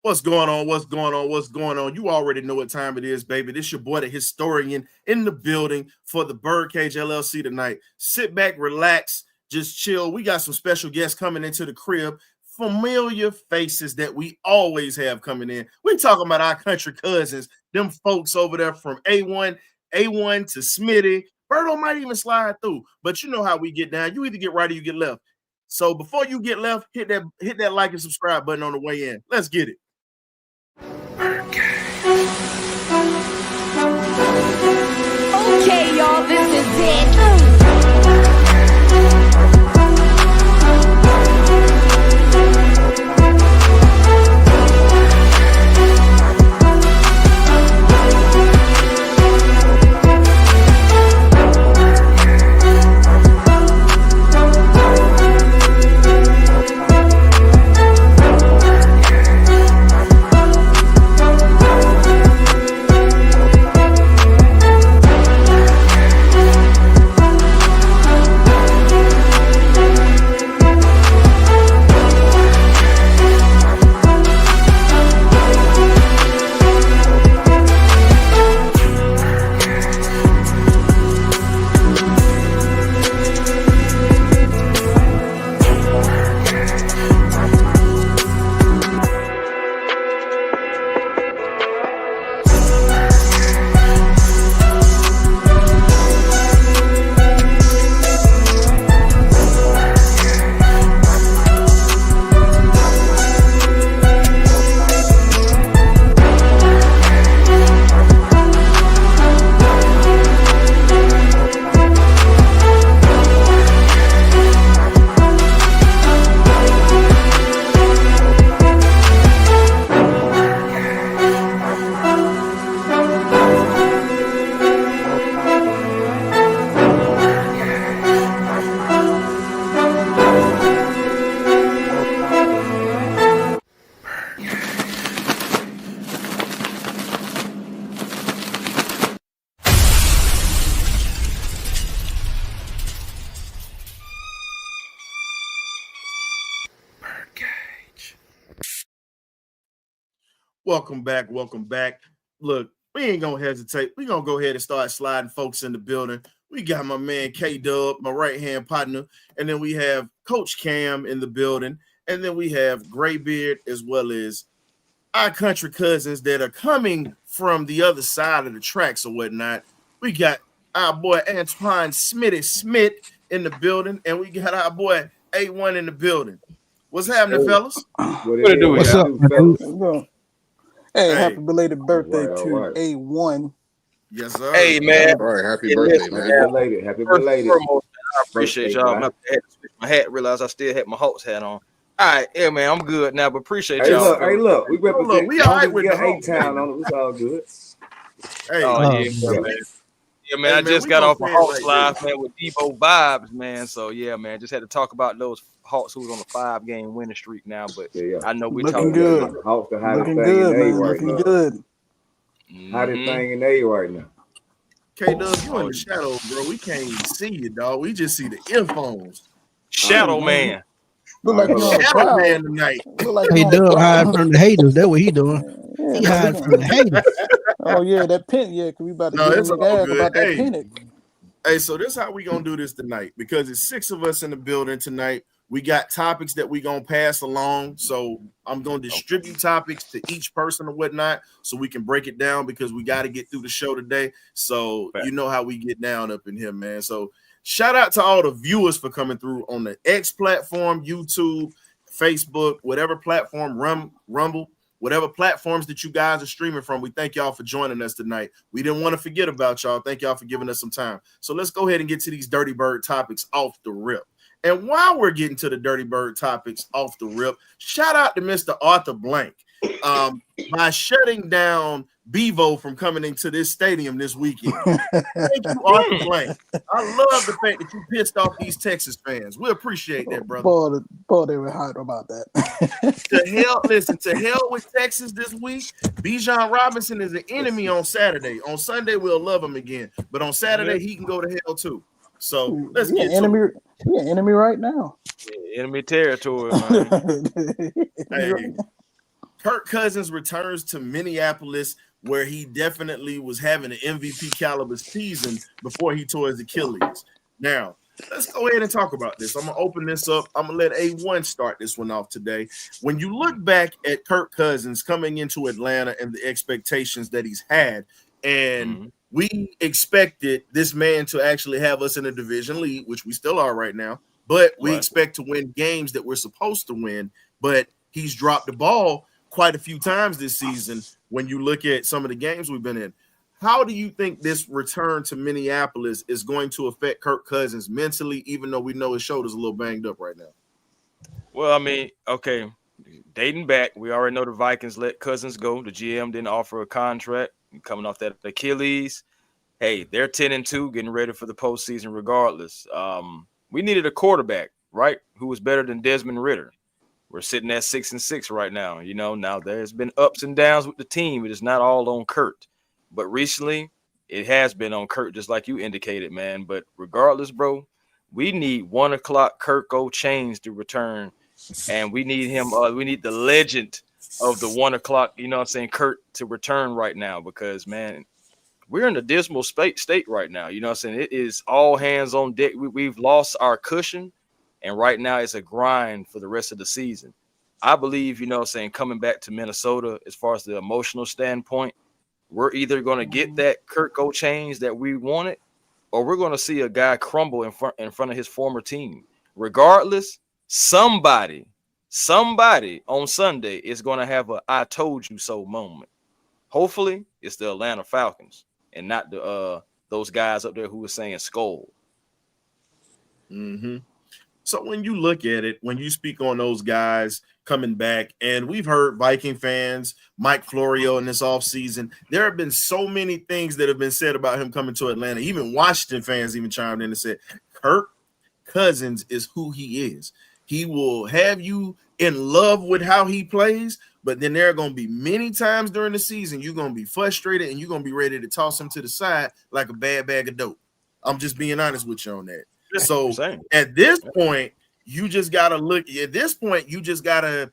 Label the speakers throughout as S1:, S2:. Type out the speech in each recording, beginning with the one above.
S1: What's going on? What's going on? What's going on? You already know what time it is, baby. This your boy, the historian, in the building for the Birdcage LLC tonight. Sit back, relax, just chill. We got some special guests coming into the crib. Familiar faces that we always have coming in. We talking about our country cousins, them folks over there from A1 to Smitty. Birdo might even slide through, but you know how we get down. You either get right or you get left. So before you get left, hit that like and subscribe button on the way in. Let's get it.
S2: Okay, y'all, this is it.
S1: Welcome back. Look, we ain't gonna hesitate. We gonna go ahead and start sliding folks in the building. We got my man K-Dub, my right-hand partner, and then we have Coach Cam in the building, and then we have Graybeard as well as our country cousins that are coming from the other side of the tracks or whatnot. We got our boy Antoine Smitty Smith in the building, and we got our boy A1 in the building. What's happening, fellas?
S3: What's up, fellas?
S4: Hey, happy belated birthday to A1.
S1: Yes, sir.
S3: Hey, man.
S5: All right, happy birthday, man.
S3: Happy belated. Foremost, I appreciate y'all. I had to switch my hat, realized I still had my Hawks hat on. All right, yeah, man, I'm good now, but appreciate y'all.
S4: Hey, look, we represent.
S1: We all right with the
S4: A-Town on it. It's all good.
S1: Hey,
S3: man. Yeah, man, I just got off a Hawks live, man, with Debo vibes, man. So, yeah, man, just had to talk about those Hawks who was on a 5-game winning streak now, but I know we're talking
S4: good. Hawks the hottest thing in A right now. Looking good. Hottest thing in A right now.
S1: K-Dub, you in the shadow, bro. We can't even see you, dog. We just see the earphones.
S3: Shadow man.
S4: Look like
S1: Shadow man tonight.
S6: K-Dub hiding from the haters. That's what he doing. He hiding from the haters.
S4: Oh yeah, that pin. Yeah, cause we about to get him gas about that pin.
S1: Hey, so this is how we gonna do this tonight because it's 6 of us in the building tonight. We got topics that we gonna pass along. So I'm gonna distribute topics to each person or whatnot so we can break it down because we got to get through the show today. So you know how we get down up in here, man. So shout out to all the viewers for coming through on the X platform, YouTube, Facebook, whatever platform, Rumble, whatever platforms that you guys are streaming from. We thank y'all for joining us tonight. We didn't want to forget about y'all. Thank y'all for giving us some time. So let's go ahead and get to these Dirty Bird topics off the rip. And while we're getting to the Dirty Bird topics off the rip, shout out to Mr. Arthur Blank by shutting down Bevo from coming into this stadium this weekend. Thank you, Arthur Blank. I love the fact that you pissed off these Texas fans. We appreciate that, brother.
S4: Boy, they were hot about that.
S1: To hell with Texas this week. Bijan Robinson is an enemy on Saturday. On Sunday, we'll love him again. But on Saturday, he can go to hell too. So let's get
S4: enemy. We're an enemy right now.
S3: Yeah, enemy territory, man.
S1: Hey, Kirk Cousins returns to Minneapolis, where he definitely was having an MVP caliber season before he tore his Achilles. Now, let's go ahead and talk about this. I'm going to open this up. I'm going to let A1 start this one off today. When you look back at Kirk Cousins coming into Atlanta and the expectations that he's had, and we expected this man to actually have us in a division lead, which we still are right now, but we expect to win games that we're supposed to win, but he's dropped the ball quite a few times this season when you look at some of the games we've been in. How do you think this return to Minneapolis is going to affect Kirk Cousins mentally, even though we know his shoulder's a little banged up right now?
S3: Well, I mean, okay, dating back, we already know the Vikings let Cousins go. The GM didn't offer a contract. Coming off that Achilles, hey, they're 10-2, getting ready for the postseason regardless. We needed a quarterback, right, who was better than Desmond Ridder. We're sitting at 6-6 right now. You know, now there's been ups and downs with the team. It is not all on Kurt. But recently, it has been on Kurt, just like you indicated, man. But regardless, bro, we need 1 o'clock Kirko Chainz to return. And we need him. We need the legend of the 1 o'clock, you know what I'm saying, Kurt to return right now because, man, we're in a dismal state right now. You know what I'm saying? It is all hands on deck. We've lost our cushion. And right now it's a grind for the rest of the season. I believe, you know what I'm saying, coming back to Minnesota, as far as the emotional standpoint, we're either going to get that Kirko Chainz that we wanted, or we're going to see a guy crumble in front of his former team. Regardless, somebody on Sunday is going to have a "I told you so" moment. Hopefully, it's the Atlanta Falcons and not the those guys up there who were saying skull.
S1: Mm-hmm. So when you look at it, when you speak on those guys coming back, and we've heard Viking fans, Mike Florio in this offseason, there have been so many things that have been said about him coming to Atlanta. Even Washington fans even chimed in and said, Kirk Cousins is who he is. He will have you in love with how he plays, but then there are going to be many times during the season you're going to be frustrated and you're going to be ready to toss him to the side like a bad bag of dope. I'm just being honest with you on that. So at this point, you just got to look. At this point, you just got to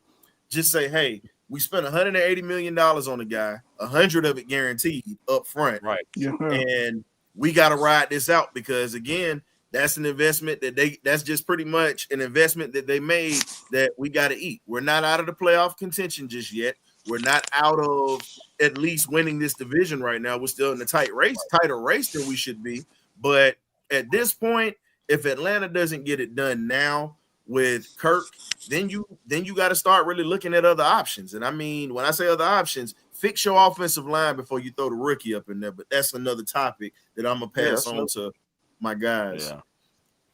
S1: just say, hey, we spent $180 million on a guy, 100 of it guaranteed up front.
S3: Right.
S1: And we got to ride this out because, again, that's an investment that's just pretty much an investment that they made that we got to eat. We're not out of the playoff contention just yet. We're not out of at least winning this division right now. We're still in the tighter race than we should be. But at this point, if Atlanta doesn't get it done now with Kirk, then you got to start really looking at other options. And I mean, when I say other options, fix your offensive line before you throw the rookie up in there. But that's another topic that I'm gonna pass on to my guys.
S3: Yeah,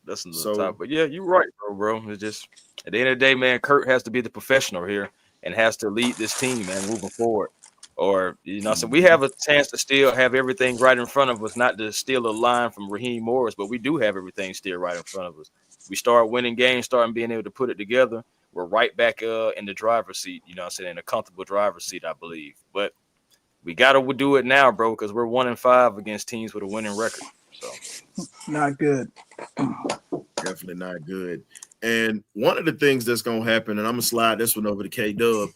S3: that's another topic. But yeah, you're right, bro. It's just at the end of the day, man, Kirk has to be the professional here and has to lead this team, man, moving forward. Or, you know, so we have a chance to still have everything right in front of us, not to steal a line from Raheem Morris, but we do have everything still right in front of us. We start winning games, starting being able to put it together. We're right back in the driver's seat, you know what I'm saying, in a comfortable driver's seat, I believe. But we got to do it now, bro, because we're 1-5 against teams with a winning record. So
S6: not good.
S1: Definitely not good. And one of the things that's going to happen, and I'm going to slide this one over to K-Dub,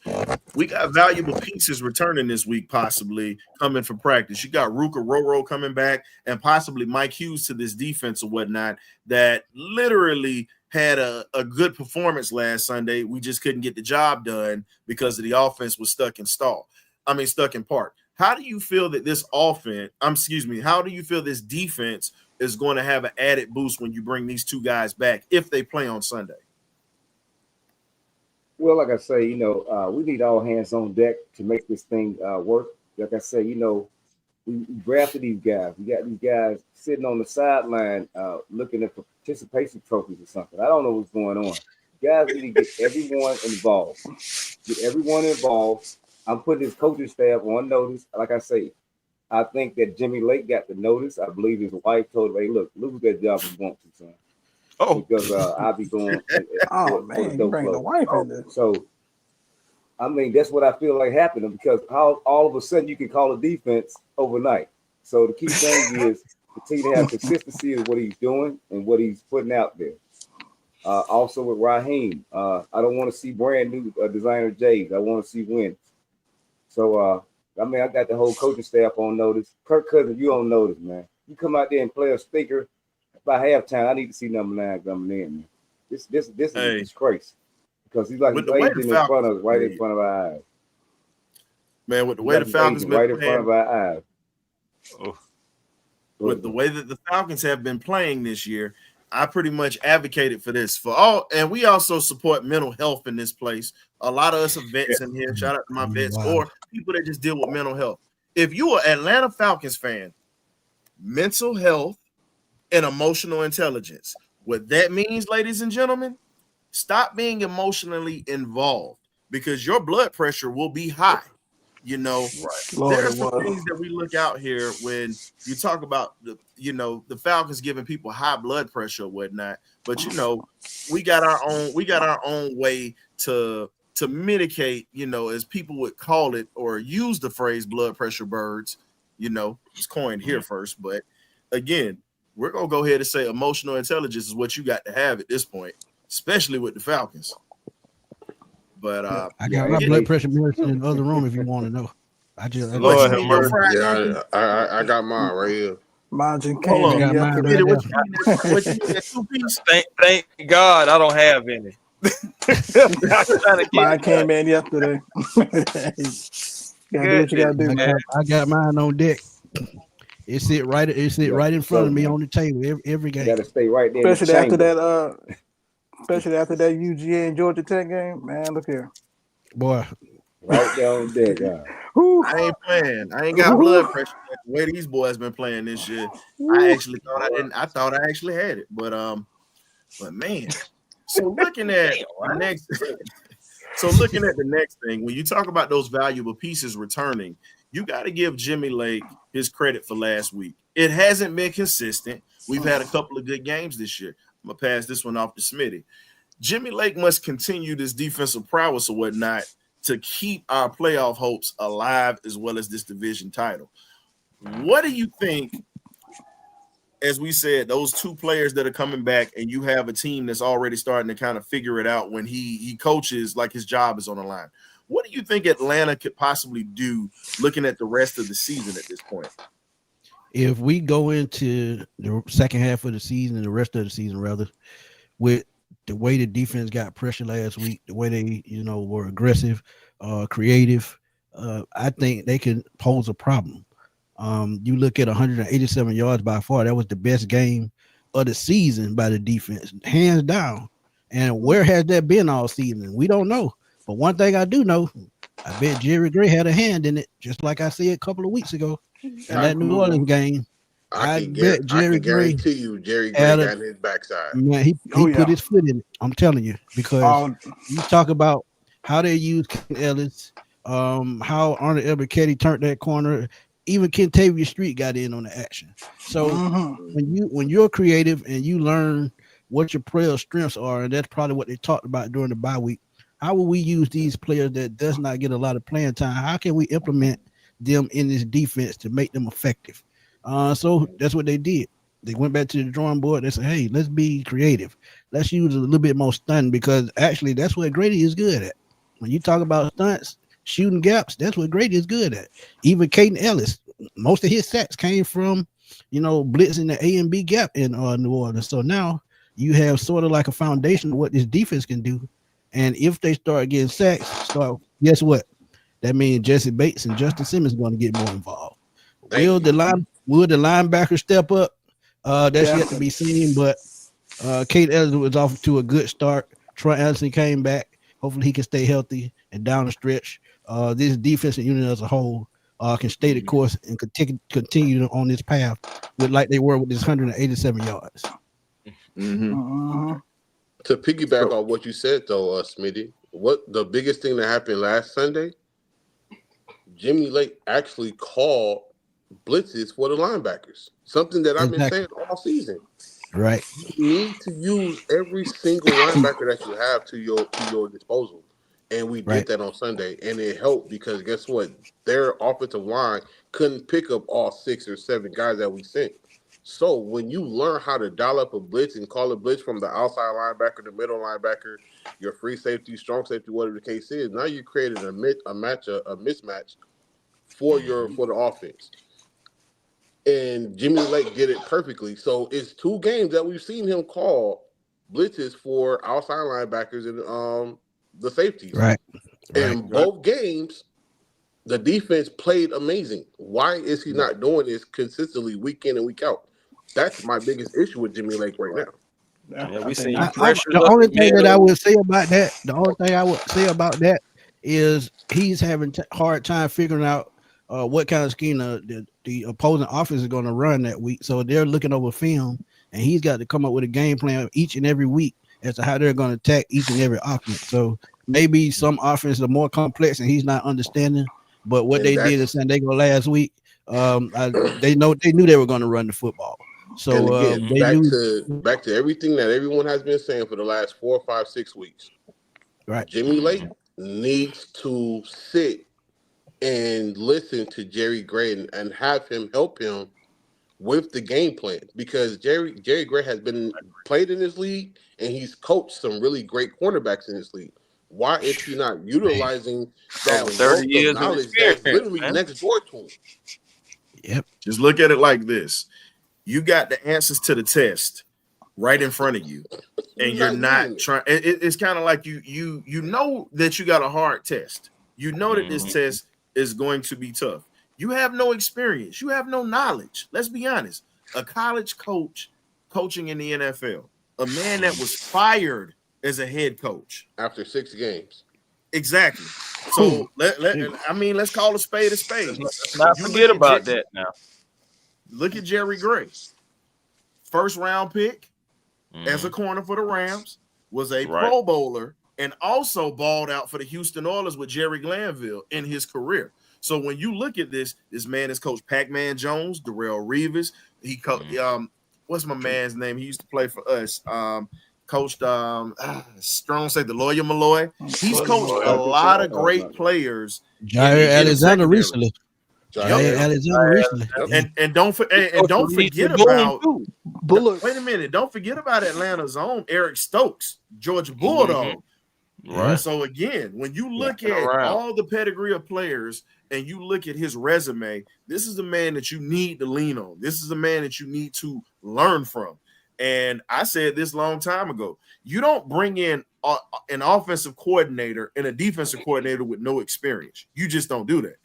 S1: we got valuable pieces returning this week, possibly coming from practice. You got Ruka Roro coming back and possibly Mike Hughes to this defense or whatnot that literally had a good performance last Sunday. We just couldn't get the job done because of the offense was stuck in park. How do you feel that this how do you feel this defense is going to have an added boost when you bring these two guys back if they play on Sunday?
S4: Well, like I say, you know, we need all hands on deck to make this thing work. Like I say, you know, we drafted these guys. We got these guys sitting on the sideline looking at participation trophies or something. I don't know what's going on. Guys need to get everyone involved. I'm putting his coaching staff on notice. Like I say, I think that Jimmy Lake got the notice. I believe his wife told him, hey, look, lose that job if you want to, son. Oh, because I'll be going.
S6: Man, you bring the wife in there.
S4: So, I mean, that's what I feel like happening because how all of a sudden you can call a defense overnight. So the key thing is continue to have consistency of what he's doing and what he's putting out there. Also with Raheem, I don't want to see brand new designer J's. I want to see wins. So, I mean, I got the whole coaching staff on notice. Kirk Cousins, you on notice, man. You come out there and play a stinker by halftime. I need to see number 9 coming in, man. This is a disgrace because he's like aging in front of us, right in front of our eyes.
S1: Man, with the way the Falcons been
S4: right in front of our eyes.
S1: With the way that the Falcons have been playing this year, I pretty much advocated for this for all, and we also support mental health in this place. A lot of us are vets in here. Shout out to my vets or people that just deal with mental health. If you are Atlanta Falcons fan, mental health and emotional intelligence. What that means, ladies and gentlemen, stop being emotionally involved because your blood pressure will be high. You know, there are some things that we look out here when you talk about the Falcons giving people high blood pressure or whatnot. But we got our own way to mitigate, as people would call it or use the phrase blood pressure birds. It's coined here first, but again, we're gonna go ahead and say emotional intelligence is what you got to have at this point, especially with the Falcons. But
S6: I got my blood pressure medicine in the other room if you want to know. I
S5: got mine right here.
S2: Mine just came in yesterday.
S3: Thank God I don't have any.
S2: Mine came in yesterday. Gotta do what you gotta do, man.
S6: I got mine on deck. It sit right in front of me on the table every game.
S4: You gotta stay right there.
S2: Especially after that UGA and Georgia Tech game, man. Look here,
S6: boy.
S4: Right there on deck, guys.
S1: I ain't playing. I ain't got blood pressure. The way these boys been playing this year, I actually thought I didn't. I thought I actually had it, but man. So looking at the next thing, when you talk about those valuable pieces returning, you got to give Jimmy Lake his credit for last week. It hasn't been consistent. We've had a couple of good games this year. I'm gonna pass this one off to Smitty. Jimmy Lake must continue this defensive prowess or whatnot to keep our playoff hopes alive as well as this division title. What do you think, as we said, those two players that are coming back and you have a team that's already starting to kind of figure it out when he coaches like his job is on the line? What do you think Atlanta could possibly do looking at the rest of the season at this point?
S6: If we go into the second half of the season and the rest of the season, rather, with the way the defense got pressure last week, the way they, were aggressive, creative, I think they can pose a problem. You look at 187 yards by far. That was the best game of the season by the defense, hands down. And where has that been all season? We don't know. But one thing I do know, I bet Jerry Gray had a hand in it, just like I said a couple of weeks ago in that New Orleans game. I bet Jerry Gray got in his backside. Man, he put his foot in it. I'm telling you, because you talk about how they use Ken Ellis, how Arnold Ebiketie turned that corner. Even Kentavious Street got in on the action. So when you're creative and you learn what your player strengths are, and that's probably what they talked about during the bye week. How will we use these players that does not get a lot of playing time? How can we implement them in this defense to make them effective? So that's what they did. They went back to the drawing board. They said, hey, let's be creative. Let's use a little bit more stun, because actually that's what Grady is good at. When you talk about stunts, shooting gaps, that's what Grady is good at. Even Caden Ellis, most of his sacks came from, blitzing the A and B gap in New Orleans. So now you have sort of like a foundation of what this defense can do. And if they start getting sacks, guess what? That means Jesse Bates and Justin Simmons are going to get more involved. Will the linebacker step up? That's yet to be seen. But Kate Ellis was off to a good start. Troy Anderson came back. Hopefully he can stay healthy and down the stretch. This defensive unit as a whole can stay the course and continue on this path like they were with this 187 yards.
S5: Mm-hmm. To piggyback on what you said, though, Smitty, what the biggest thing that happened last Sunday, Jimmy Lake actually called blitzes for the linebackers, something that I've been saying all season.
S6: Right.
S5: You need to use every single linebacker that you have to your disposal. And we did that on Sunday, and it helped because guess what? Their offensive line couldn't pick up all 6 or 7 guys that we sent. So when you learn how to dial up a blitz and call a blitz from the outside linebacker, the middle linebacker, your free safety, strong safety, whatever the case is, now you created a mismatch for the offense. And Jimmy Lake did it perfectly. So it's 2 games that we've seen him call blitzes for outside linebackers and the safeties.
S6: Right.
S5: In both games, the defense played amazing. Why is he not doing this consistently week in and week out? That's my biggest issue with Jimmy Lake right now.
S3: Yeah, we see
S6: pressure. The only thing that I would say about that, is he's having hard time figuring out what kind of scheme the opposing offense is going to run that week. So they're looking over film, and he's got to come up with a game plan each and every week as to how they're going to attack each and every offense. So maybe some offenses are more complex and he's not understanding. But what they did in San Diego last week, they knew they were going to run the football. So
S5: again, back to everything that everyone has been saying for the last 4, 5, 6 weeks.
S6: Right,
S5: Jimmy Lake needs to sit and listen to Jerry Gray and have him help him with the game plan, because Jerry Gray has played in this league and he's coached some really great cornerbacks in this league. Why is he not utilizing that
S3: 30 years
S5: knowledge that's literally next door to him?
S6: Yep.
S1: Just look at it like this. You got the answers to the test right in front of you, and you're not trying. It's kind of like you know that you got a hard test. You know that this test is going to be tough. You have no experience. You have no knowledge. Let's be honest. A college coach coaching in the NFL, a man that was fired as a head coach
S5: after 6 games.
S1: Exactly. So let's call a spade a spade.
S3: Let's not forget about that now.
S1: Look at Jerry Gray. First round pick as a corner for the Rams, was a Pro Bowler, and also balled out for the Houston Oilers with Jerry Glanville in his career. So when you look at this man has coached Pac-Man Jones, Darrelle Revis. He coached what's my man's name? He used to play for us. Coached strong safety, the Lawyer Malloy. He's coached a lot of great players.
S6: Jair Alexander recently.
S1: And don't forget about Bullock. Wait a minute, don't forget about Atlanta's own Eric Stokes, Georgia Bulldog.
S3: Right.
S1: So again, when you look at all the pedigree of players and you look at his resume, this is a man that you need to lean on. This is a man that you need to learn from. And I said this long time ago, you don't bring in an offensive coordinator and a defensive coordinator with no experience. You just don't do that.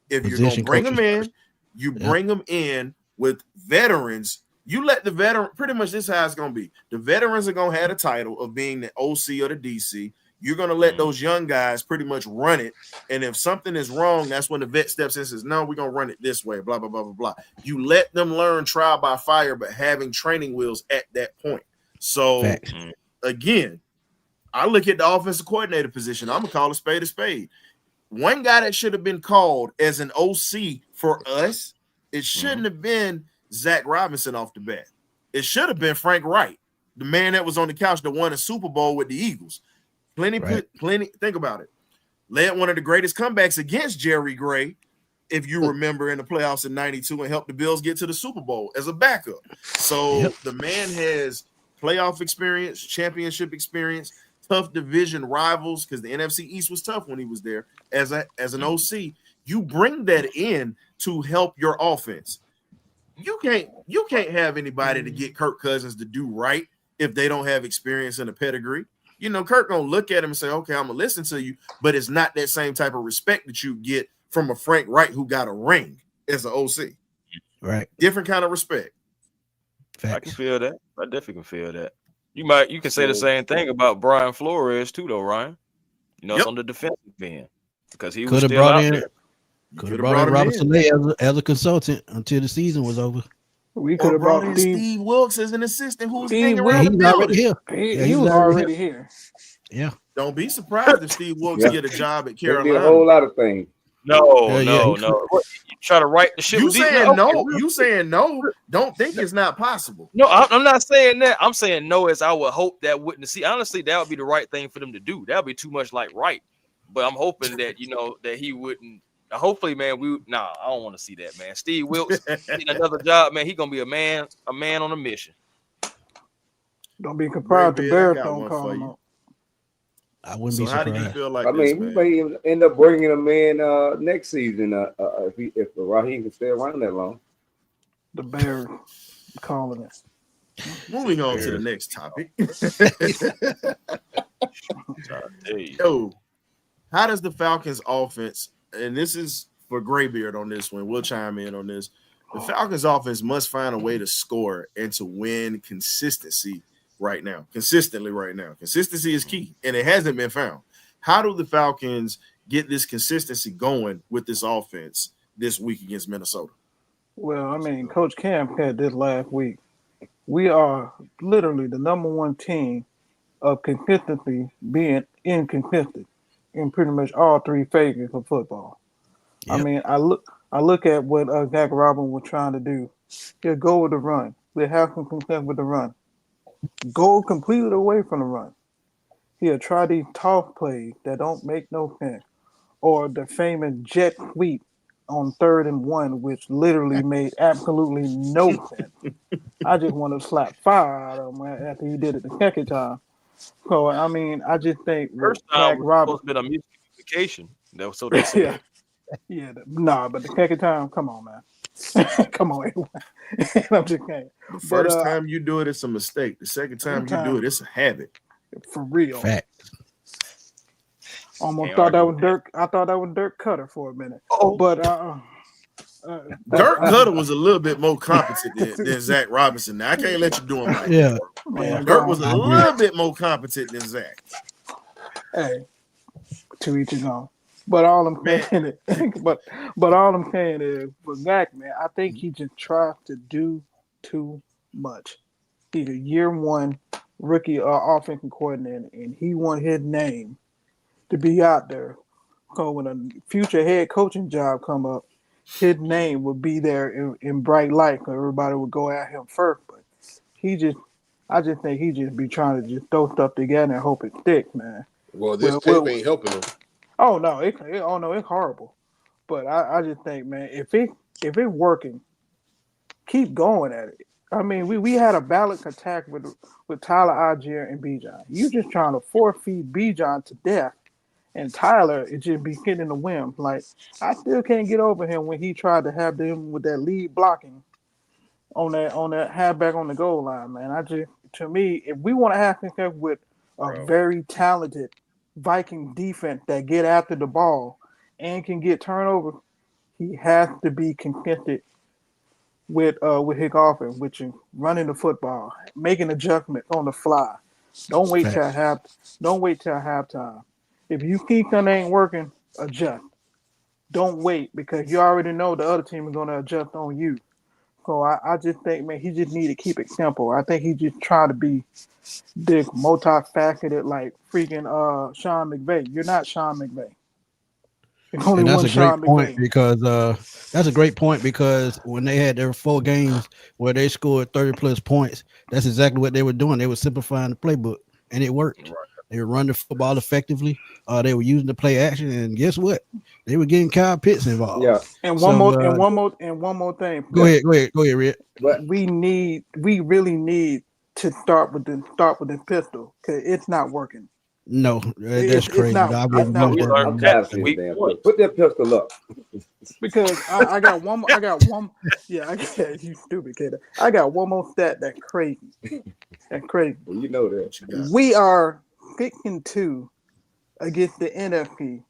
S1: If you're going to bring them in, you bring them in with veterans. You let the veteran, pretty much this is how it's going to be. The veterans are going to have a title of being the OC or the DC. You're going to let those young guys pretty much run it. And if something is wrong, that's when the vet steps in and says, no, we're going to run it this way, blah, blah, blah, blah, blah. You let them learn trial by fire, but having training wheels at that point. So, again, I look at the offensive coordinator position. I'm going to call a spade a spade. One guy that should have been called as an OC for us, it shouldn't have been Zach Robinson off the bat. It should have been Frank Wright, the man that was on the couch that won a Super Bowl with the Eagles. Plenty. Think about it. Led one of the greatest comebacks against Jerry Gray, if you remember, in the playoffs in '92, and helped the Bills get to the Super Bowl as a backup. So the man has playoff experience, championship experience, tough division rivals, because the NFC East was tough when he was there as an OC. You bring that in to help your offense. You can't have anybody to get Kirk Cousins to do right if they don't have experience and a pedigree. You know, Kirk gonna look at him and say, okay, I'm gonna listen to you, but it's not that same type of respect that you get from a Frank Wright who got a ring as an OC.
S6: Right.
S1: Different kind of respect.
S3: Facts. I can feel that. I definitely can feel that. You can say the same thing about Brian Flores too, though, Ryan. You know, it's on the defensive end because he was still out there.
S6: Could have brought in Robert Saleh as a consultant until the season was over.
S2: We could have brought in
S1: Steve Wilkes as an assistant who was
S2: Steve
S1: hanging around
S2: Wilkes. He was already here.
S6: Yeah.
S1: Don't be surprised if Steve Wilkes get a job at Carolina.
S4: There'd be a whole lot of things.
S3: No. What, you try to write the shit.
S1: You saying no? You saying no? Don't think it's not possible.
S3: No, I'm not saying that. I'm saying no, as I would hope that wouldn't see. Honestly, that would be the right thing for them to do. That would be too much like right. But I'm hoping that that he wouldn't hopefully, man, I don't want to see that, man. Steve Wilkes getting another job, man. He gonna be a man on a mission.
S2: Don't be surprised the Bears don't call him out.
S6: I wouldn't be surprised.
S1: How do you feel like
S4: this, man? We may end up bringing him in next season if Raheem can stay around that long.
S2: The Bears calling it.
S1: Moving on to the next topic. Yo, how does the Falcons offense, and this is for Graybeard on this one, we'll chime in on this. The Falcons offense must find a way to score and to win consistently right now. Consistency is key, and it hasn't been found. How do the Falcons get this consistency going with this offense this week against Minnesota?
S2: Well, I mean, Coach Camp had this last week. We are literally the number one team of consistently being inconsistent in pretty much all three phases of football. Yep. I mean, I look at what Zach Robin was trying to do. He'll go with the run. We'll have some success with the run. Go completely away from the run. He'll try these toss plays that don't make no sense. Or the famous jet sweep on 3rd and 1, which literally made absolutely no sense. I just want to slap fire out of him after he did it the second time. So, I mean, I just think
S3: first time was supposed to be a miscommunication. That was so they said.
S2: But the second time, come on, man. Come on, I'm just saying.
S1: The first time you do it, it's a mistake. The second time you do it, it's a habit.
S2: For real.
S6: Fact.
S2: Almost thought that was Dirk. I thought that was Dirk Cutter for a minute. But
S1: Dirk Cutter was a little bit more competent than Zach Robinson. Now I can't let you do him like that. Man, Dirk was a little bit more competent than Zach.
S2: Hey, to each his own. But all I'm saying is, but all I'm saying is, for Zach, man, I think he just tries to do too much. He's a year one rookie offensive coordinator, and he want his name to be out there. So when a future head coaching job come up, his name would be there in bright light, because everybody would go at him first. But I just think he just be trying to just throw stuff together and hope it sticks, man.
S5: Well, this tape ain't helping him.
S2: Oh no, it's horrible. But I just think, man, if it's working, keep going at it. I mean, we had a balanced attack with Tyler Algier and Bijan. You just trying to force-feed Bijan to death, and Tyler it just be getting the whim. Like, I still can't get over him when he tried to have them with that lead blocking on that halfback on the goal line, man. To me, if we want to have success with a very talented Viking defense that get after the ball and can get turnovers, he has to be consistent with his offense, which is running the football, making adjustments on the fly. Don't wait till halftime. If you think something ain't working, adjust. Don't wait, because you already know the other team is going to adjust on you. So I just think, man, he just need to keep it simple. I think he just trying to be this multifaceted, like freaking Sean McVay. You're not Sean McVay.
S6: And that's a great point because when they had their 4 games where they scored 30+ points, that's exactly what they were doing. They were simplifying the playbook, and it worked. Right. They were running the football effectively. They were using the play action, and guess what? They were getting Kyle Pitts involved.
S2: Yeah. And one more thing.
S6: Go ahead, Red.
S2: But we really need to start with the pistol, because it's not working.
S6: No, that's crazy.
S4: Put that pistol up.
S2: Because I got one. Yeah, you stupid kid. I got one more stat that's crazy. That's crazy.
S4: Well, you know that.
S2: We are 6-2 against the NFC,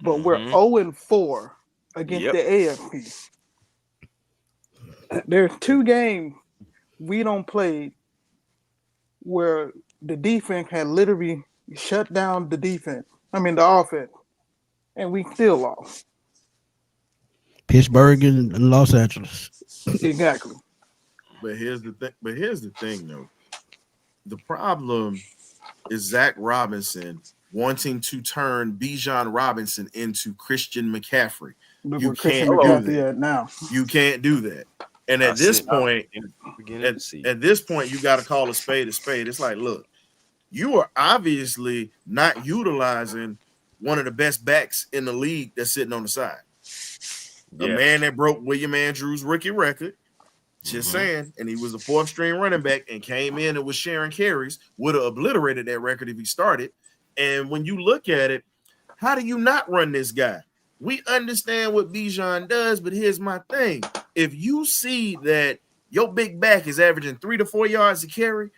S2: but we're 0-4 against the AFC. There's 2 games we don't play where the defense had literally shut down the offense, and we still lost.
S6: Pittsburgh and Los Angeles.
S2: Exactly.
S1: But here's the thing, though. The problem is Zach Robinson wanting to turn Bijan Robinson into Christian McCaffrey. You can't do that now. You can't do that. And at this point, you got to call a spade a spade. It's like, look, you are obviously not utilizing one of the best backs in the league that's sitting on the side.
S3: Yeah.
S1: A man that broke William Andrews' rookie record. Just saying, and he was a 4th string running back and came in and was sharing carries, would have obliterated that record if he started. And when you look at it, how do you not run this guy? We understand what Bijan does, but here's my thing. If you see that your big back is averaging 3 to 4 yards to carry,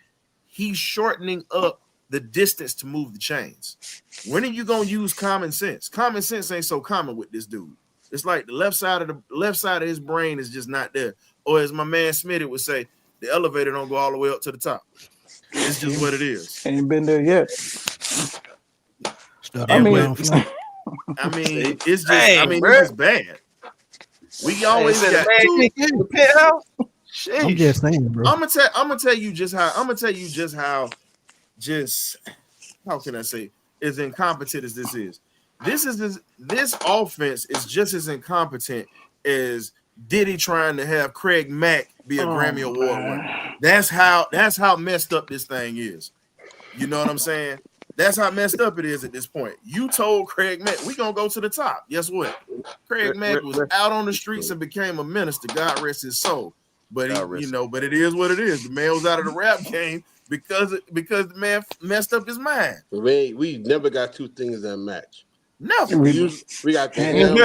S1: he's shortening up the distance to move the chains. When are you going to use common sense? Common sense ain't so common with this dude. It's like the left side of his brain is just not there. Or as my man Smitty would say, the elevator don't go all the way up to the top. It's just what it is.
S2: Ain't been there yet.
S1: I mean, it's just, this is bad. We always got
S3: the penthouse.
S6: I'm just saying, bro.
S1: I'm gonna tell you just how how can I say as incompetent as this is. This offense is just as incompetent as Diddy trying to have Craig Mack be a Grammy Award winner. That's how messed up this thing is. You know what I'm saying? That's how messed up it is at this point. You told Craig Mack, we gonna go to the top. Guess what? Craig Mack was out on the streets and became a minister. God rest his soul. But but it is what it is. The man was out of the rap game because the man messed up his mind.
S5: We never got two things that match.
S1: Never.
S5: We got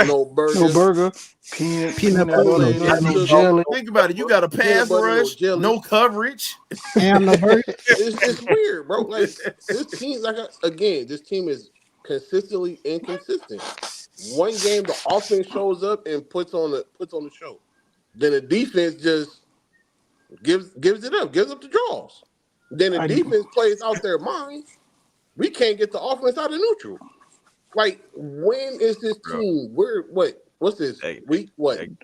S5: no burger,
S6: peanut butter,
S5: no
S6: jelly.
S1: Think about it. You got a pass rush, no coverage.
S6: And no burger.
S5: It's weird, bro. Like this team, this team is consistently inconsistent. One game the offense shows up and puts on the show. Then the defense just gives it up, gives up the draws. Then the defense plays out their mind. We can't get the offense out of neutral. Like, when is this team? What's this? Week 13?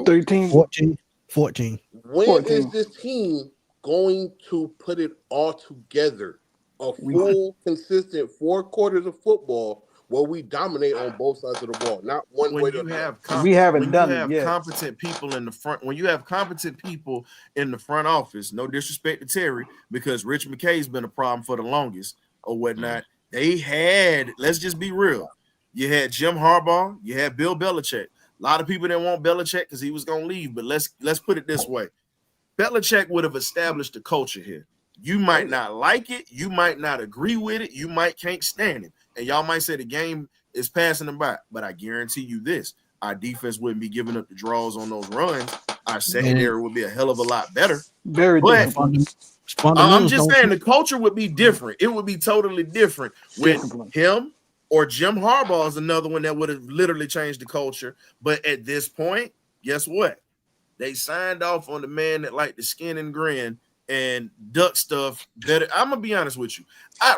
S2: 13.
S6: 14.
S5: When is this team going to put it all together? A full, consistent 4 quarters of football where we dominate on both sides of the ball, not one way to another.
S2: We haven't done it yet.
S1: Competent people in the front. When you have competent people in the front office, no disrespect to Terry, because Rich McKay's been a problem for the longest or whatnot. They had, let's just be real. You had Jim Harbaugh, you had Bill Belichick. A lot of people didn't want Belichick because he was going to leave, but let's put it this way. Belichick would have established a culture here. You might not like it, you might not agree with it, you might can't stand it. And y'all might say the game is passing them by, but I guarantee you this, our defense wouldn't be giving up the draws on those runs. Our secondary would be a hell of a lot better.
S2: Very different.
S1: I'm just saying the culture would be different. It would be totally different with him or Jim Harbaugh is another one that would have literally changed the culture. But at this point, guess what? They signed off on the man that liked the skin and grin and duck stuff. That I'm gonna be honest with you.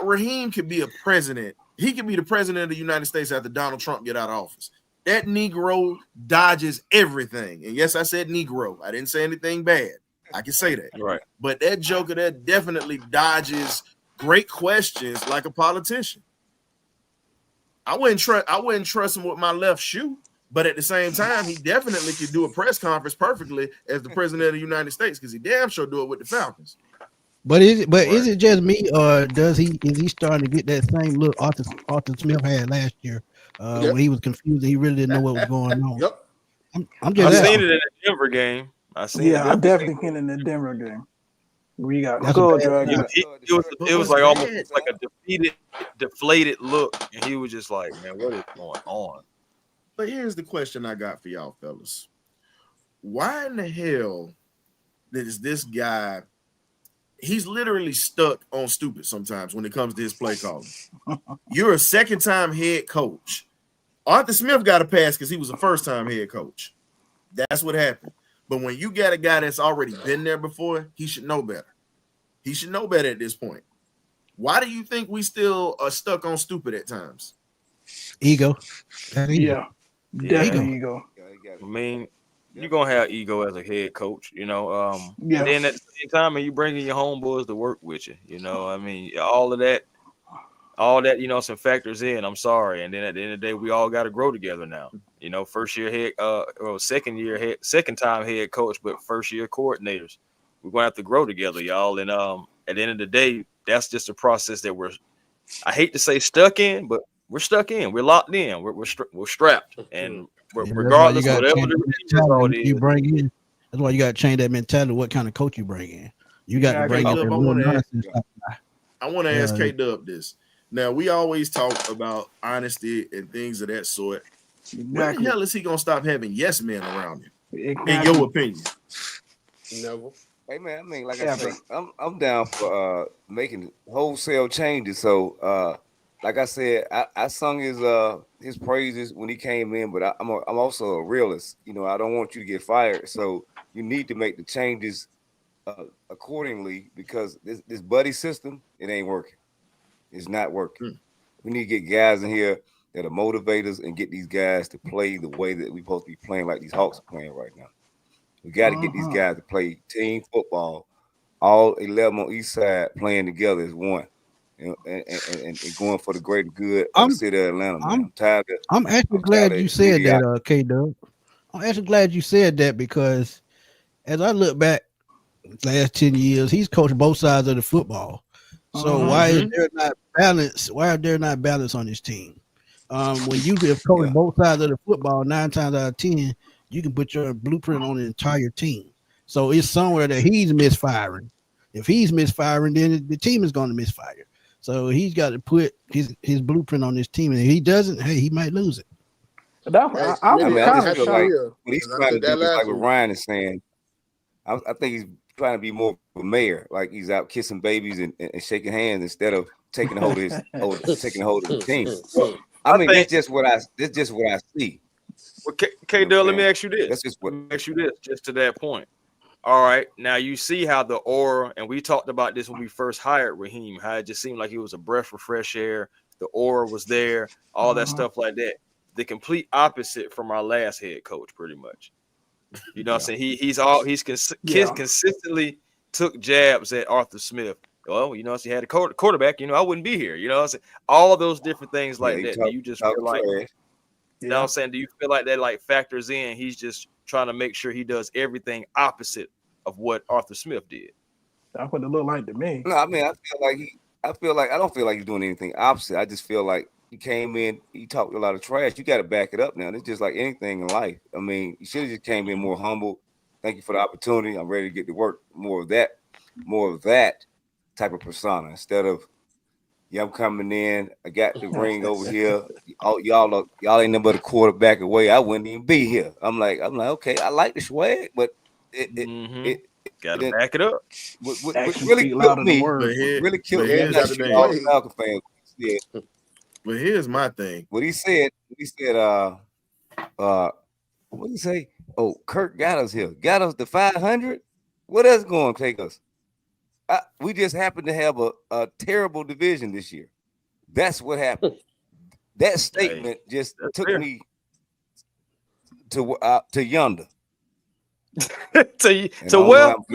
S1: Raheem could be a president. He could be the president of the United States after Donald Trump get out of office. That Negro dodges everything. And yes, I said Negro. I didn't say anything bad. I can say that.
S3: Right.
S1: But that joker that definitely dodges great questions like a politician. I wouldn't trust him with my left shoe, but at the same time, he definitely could do a press conference perfectly as the president of the United States because he damn sure do it with the Falcons.
S6: But is it just me, or is he starting to get that same look Arthur Smith had last year when he was confused and he really didn't know what was going on?
S5: Yep.
S3: I've seen it in the Denver game.
S2: I definitely seen it in the Denver game. We got skull dragging.
S3: It was like almost like a deflated look, and he was just like, "Man, what is going on?"
S1: But here's the question I got for y'all, fellas: why in the hell is this guy? He's literally stuck on stupid sometimes when it comes to his play calling. You're a second-time head coach. Arthur Smith got a pass because he was a first-time head coach. That's what happened. But when you got a guy that's already been there before, he should know better. He should know better at this point. Why do you think we still are stuck on stupid at times?
S6: Ego.
S2: Yeah. Definitely ego.
S3: I mean, you're going to have ego as a head coach, you know. And then at the same time, you bringing your homeboys to work with you, you know. I mean, all that, you know, some factors in. I'm sorry. And then at the end of the day, we all got to grow together now. You know, second time head coach, but first year coordinators. We're gonna have to grow together, y'all. And at the end of the day, that's just a process that I hate to say stuck in, but we're stuck in. We're locked in. We're strapped, and
S6: regardless
S3: of whatever the result
S6: you bring in, that's why you got to change that mentality. What kind of coach you bring in? You got to bring in that real nonsense.
S1: I want to ask K-Dub this. Now, we always talk about honesty and things of that sort. Exactly. When the hell is he gonna stop having yes men around him? Exactly. In your opinion?
S4: Never. Hey man, I mean, like I said, I'm down for making wholesale changes. So, like I said, I sung his praises when he came in, but I'm also a realist. You know, I don't want you to get fired, so you need to make the changes accordingly, because this buddy system, it ain't working. It's not working. We need to get guys in here that are motivators and get these guys to play the way that we're supposed to be playing, like these Hawks are playing right now. We got to get these guys to play team football, all 11 on each side playing together as one, and going for the greater good of the city of Atlanta.
S6: I'm actually glad you said that, K-Dub. I'm actually glad you said that, because as I look back last 10 years, he's coached both sides of the football. So why is there not balance? Why are there not balance on this team? When you have coached both sides of the football, 9 times out of 10, you can put your blueprint on the entire team. So it's somewhere that he's misfiring. If he's misfiring, then the team is going to misfire. So he's got to put his blueprint on this team, and if he doesn't, hey, he might lose it.
S4: I feel like what he's trying to do, like what Ryan is saying, I think he's trying to be more of a mayor, like he's out kissing babies and shaking hands instead of taking hold of the team. I mean, that's just what I see.
S3: Well, K-Dub, let me ask you this. Just to that point. All right, now you see how the aura, and we talked about this when we first hired Raheem, how it just seemed like he was a breath of fresh air. The aura was there, all that stuff like that. The complete opposite from our last head coach, pretty much. You know what I'm saying? He's consistently took jabs at Arthur Smith. Well, you know, if he had a quarterback, you know, I wouldn't be here. You know what I'm saying? All those different things like that. Do you just feel like, you know what I'm saying? Do you feel like that like factors in? He's just trying to make sure he does everything opposite of what Arthur Smith did.
S2: That's what it looked like to me.
S4: No, I mean, I don't feel like he's doing anything opposite. I just feel like he came in, he talked a lot of trash. You got to back it up now. It's just like anything in life. I mean, you should have just came in more humble. Thank you for the opportunity. I'm ready to get to work. More of that type of persona instead of, I'm coming in. I got the ring over here. Y'all ain't nothing but a quarterback away. I wouldn't even be here. I'm like, okay, I like the swag, but it
S3: gotta back it up.
S4: What really killed me. Really killed me. I'm not sure all the Falcon fans. Yeah.
S1: But here's my thing.
S4: What he said, what did he say? Oh, Kirk got us here. Got us to 500. What else going to take us? We just happened to have a terrible division this year. That's what happened. That statement just took me to yonder.
S3: to well.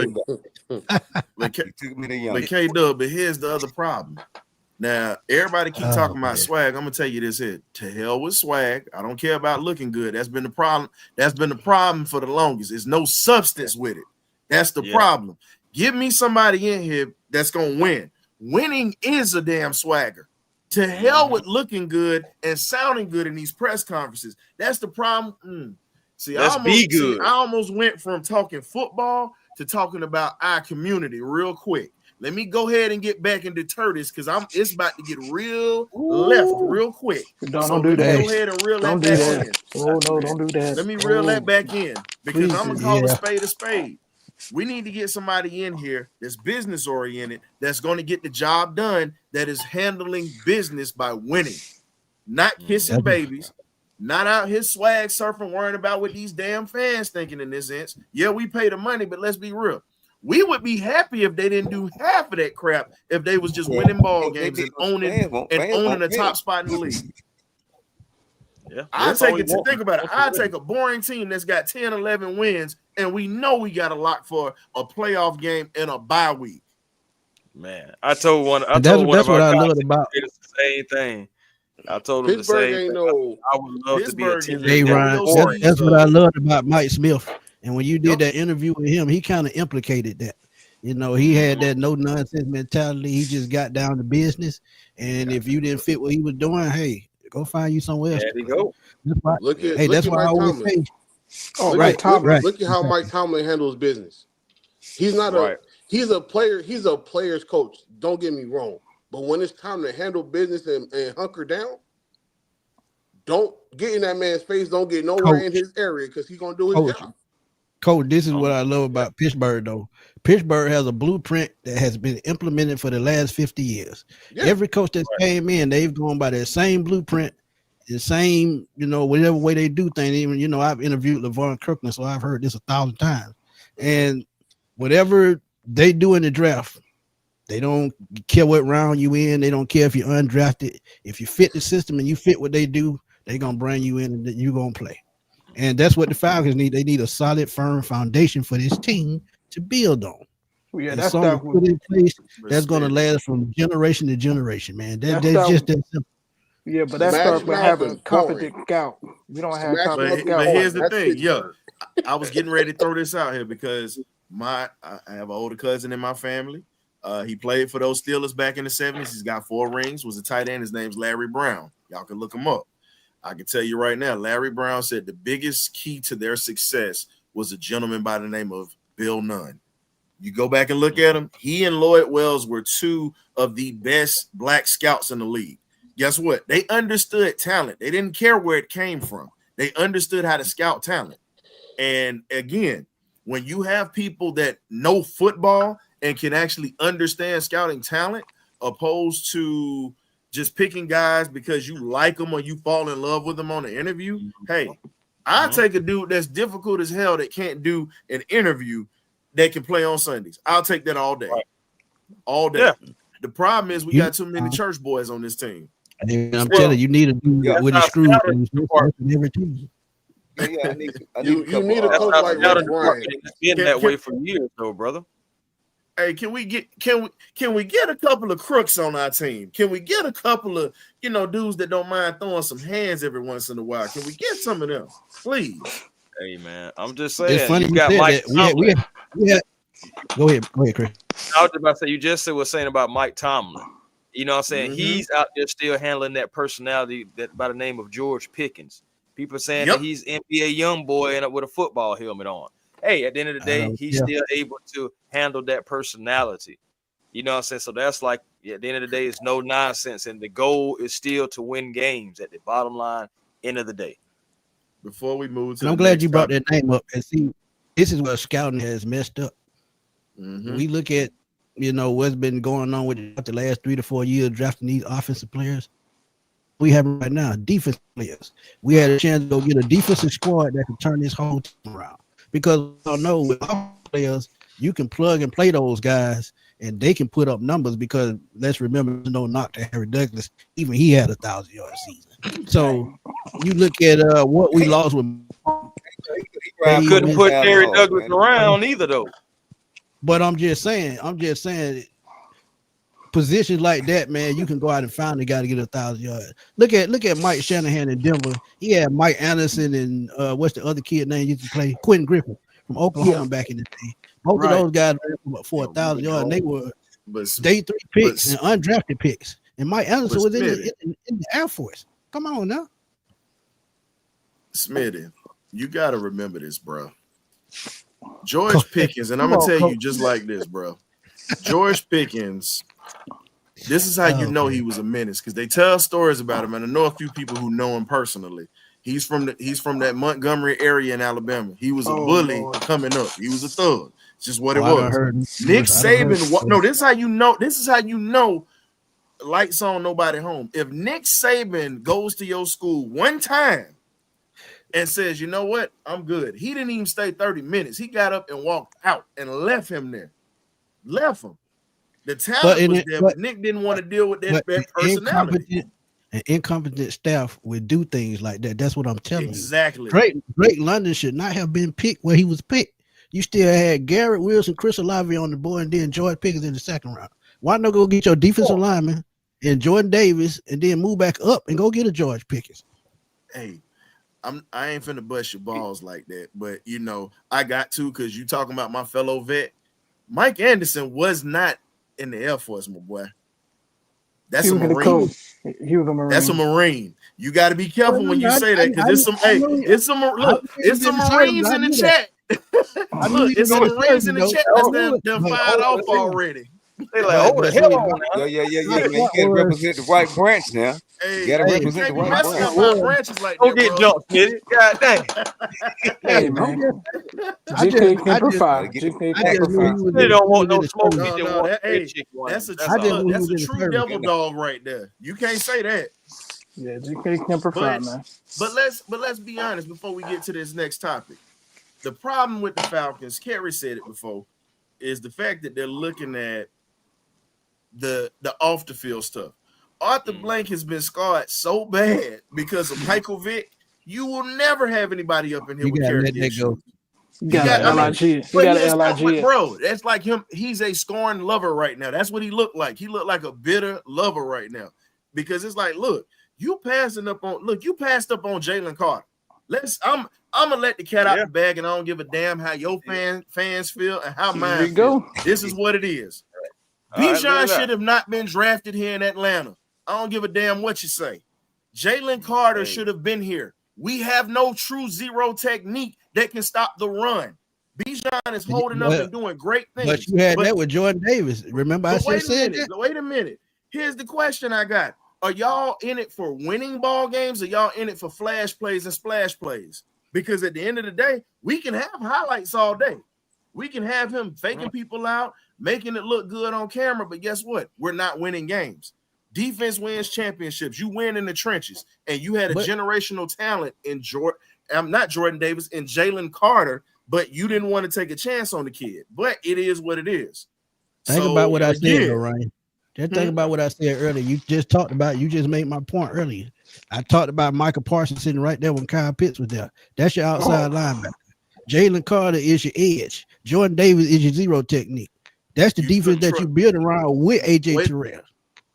S1: But K-Dub, but here's the other problem. Now, everybody keep talking about swag. I'm gonna tell you this here. To hell with swag. I don't care about looking good. That's been the problem. That's been the problem for the longest. There's no substance with it. That's the problem. Give me somebody in here that's gonna win. Winning is a damn swagger. To hell with looking good and sounding good in these press conferences. That's the problem. I almost went from talking football to talking about our community real quick. Let me go ahead and get back and deter this because it's about to get real left real quick.
S2: Don't do that.
S1: Go ahead and reel that back in.
S2: Oh no, don't do that.
S1: Let me reel that back in because I'm gonna call a spade a spade. We need to get somebody in here that's business oriented, that's going to get the job done, that is handling business by winning, not kissing babies, not out here swag surfing, worrying about what these damn fans thinking in this sense. Yeah, we pay the money, but let's be real. We would be happy if they didn't do half of that crap if they was just winning ball games and owning a top spot in the league.
S3: Yeah,
S1: I take it to think about it. I take a boring team that's got 10, 11 wins, and we know we got a lock for a playoff game and a bye week.
S3: Man, I told one of our
S6: guys
S3: the same thing. I told him
S5: Pittsburgh
S3: the same thing. I would love to be a team.
S6: Hey, Ryan, that's what I loved about Mike Smith. And when you did that interview with him, he kind of implicated that. You know, he had that no nonsense mentality. He just got down to business. And if you didn't fit what he was doing, hey, Go find you somewhere else.
S3: There you go.
S5: Look at
S6: That's why I
S5: Mike
S6: always
S5: Tomlin.
S6: say.
S5: Look at how Mike Tomlin handles business. He's not he's a player. He's a player's coach. Don't get me wrong. But when it's time to handle business and hunker down, don't get in that man's face. Don't get nowhere in his area because he's gonna do his job.
S6: Coach, this is what I love about Pittsburgh, though. Pittsburgh has a blueprint that has been implemented for the last 50 years. Yeah. Every coach that came in, they've gone by that same blueprint, the same, whatever way they do things. Even, I've interviewed LeVar Kirkland, so I've heard this 1,000 times. And whatever they do in the draft, they don't care what round you in. They don't care if you're undrafted. If you fit the system and you fit what they do, they're going to bring you in and you're going to play. And that's what the Falcons need. They need a solid, firm foundation for this team to build on.
S2: Yeah,
S6: that's something put in place that's going to last from generation to generation, man. That's just that simple.
S2: Yeah, but that starts with having a competent scout. We don't have competent scout.
S1: But here's the thing, I was getting ready to throw this out here because I have an older cousin in my family. He played for those Steelers back in the 70s. He's got 4 rings, was a tight end. His name's Larry Brown. Y'all can look him up. I can tell you right now, Larry Brown said the biggest key to their success was a gentleman by the name of Bill Nunn. You go back and look at him. He and Lloyd Wells were 2 of the best black scouts in the league. Guess what? They understood talent. They didn't care where it came from. They understood how to scout talent. And again, when you have people that know football and can actually understand scouting talent, opposed to just picking guys because you like them or you fall in love with them on the interview. Hey, I'll take a dude that's difficult as hell that can't do an interview that can play on Sundays. I'll take that all day. All day. Yeah. The problem is we got too many church boys on this team.
S6: I'm telling you, need to do with the screws in every team.
S4: Yeah,
S5: you need a coach like Ryan.
S3: It's been that way for years, though, brother.
S1: Hey, can we get a couple of crooks on our team? Can we get a couple of dudes that don't mind throwing some hands every once in a while? Can we get some of them, please?
S3: Hey man, I'm just saying.
S6: It's funny
S3: you got Mike.
S6: Go ahead, Chris.
S3: I was about to say you just was saying about Mike Tomlin. You know what I'm saying? Mm-hmm. He's out there still handling that personality that by the name of George Pickens. People are saying that he's NBA young boy and with a football helmet on. Hey, at the end of the day, he's still able to handle that personality. You know what I'm saying? So that's like, at the end of the day, it's no nonsense. And the goal is still to win games at the bottom line, end of the day.
S1: Before we move to
S6: I'm glad you brought that name up. And see, this is where scouting has messed up.
S1: Mm-hmm.
S6: We look at, what's been going on with the last 3 to 4 years drafting these offensive players. We have right now defensive players. We had a chance to go get a defensive squad that can turn this whole team around. Because I know with our players, you can plug and play those guys, and they can put up numbers. Because let's remember, no knock to Harry Douglas, even he had 1,000-yard season. So you look at what we lost with.
S3: He couldn't put Harry Douglas around either, though.
S6: But I'm just saying, positions like that, man, you can go out and find a guy to get 1,000 yards. Look at Mike Shanahan in Denver. He had Mike Anderson and what's the other kid name used to play? Quentin Griffin from Oklahoma back in the day. Both of those guys ran for 1,000 yards. And they were day 3 picks and undrafted picks. And Mike Anderson was in the Air Force. Come on now,
S1: Smitty, you got to remember this, bro. George Pickens, and I'm gonna tell you just like this, bro. George Pickens. This is how you know he was a menace, because they tell stories about him, and I know a few people who know him personally. He's from that Montgomery area in Alabama. He was a bully coming up. He was a thug. It's just what it was. Nick Saban. No, this is how you know. This is how you know. Lights on, nobody home. If Nick Saban goes to your school one time and says, "You know what? I'm good," he didn't even stay 30 minutes. He got up and walked out and left him there. Left him. The talent was there, but Nick didn't want to deal with that personality.
S6: An incompetent staff would do things like that. That's what I'm telling you.
S1: Exactly.
S6: Drake London should not have been picked where he was picked. You still had Garrett Wilson, Chris Olave on the board, and then George Pickens in the second round. Why not go get your defensive lineman and Jordan Davis, and then move back up and go get a George Pickens?
S1: Hey, I ain't finna bust your balls like that, but I got to, because you talking about my fellow vet. Mike Anderson was not in the Air Force, my boy. That's a Marine.
S2: He was a Marine.
S1: That's a Marine. You got to be careful when you say that because it's some. It's some Marines in the chat. Look, it's some Marines in the chat that's done fired off already.
S3: They like, hold the hell on now.
S4: Yeah. Man, you gotta represent the right branch now. You gotta represent the right branch.
S1: Up my branches like
S3: that, get jumped, Smitty. God dang.
S2: Hey, man. GK Kemper 5.
S3: They don't want no smoke.
S1: That's a true devil dog right there. You can't say that.
S2: Yeah, GK Kemper 5, man.
S1: But let's be honest before we get to this next topic. The problem with the Falcons, Kerry said it before, is the fact that they're looking at the off the field stuff. Arthur Blank has been scarred so bad because of Michael Vick. You will never have anybody up in here with character issues.
S2: He got an LIG.
S1: Bro, that's like him. He's a scorned lover right now. That's what he looked like. He looked like a bitter lover right now. Because it's like, look, you passed up on Jalen Carter. I'm gonna let the cat out the bag, and I don't give a damn how your fans feel and how mine feel. This is what it is. Bijan should have not been drafted here in Atlanta. I don't give a damn what you say. Jalen Carter should have been here. We have no true zero technique that can stop the run. Bijan is holding up and doing great things.
S6: But you had that with Jordan Davis. Remember, I said that.
S1: Wait a minute. Here's the question I got. Are y'all in it for winning ball games or y'all in it for flash plays and splash plays? Because at the end of the day, we can have highlights all day. We can have him faking people out, making it look good on camera, but guess what? We're not winning games. Defense wins championships. You win in the trenches, and you had a generational talent in not Jordan Davis, and Jalen Carter, but you didn't want to take a chance on the kid. But it is what it is.
S6: Think about what I said, Ryan. Just think about what I said earlier. You just made my point earlier. I talked about Michael Parsons sitting right there when Kyle Pitts was there. That's your outside linebacker. Jalen Carter is your edge. Jordan Davis is your zero technique. That's the defense that you build around with AJ Terrell.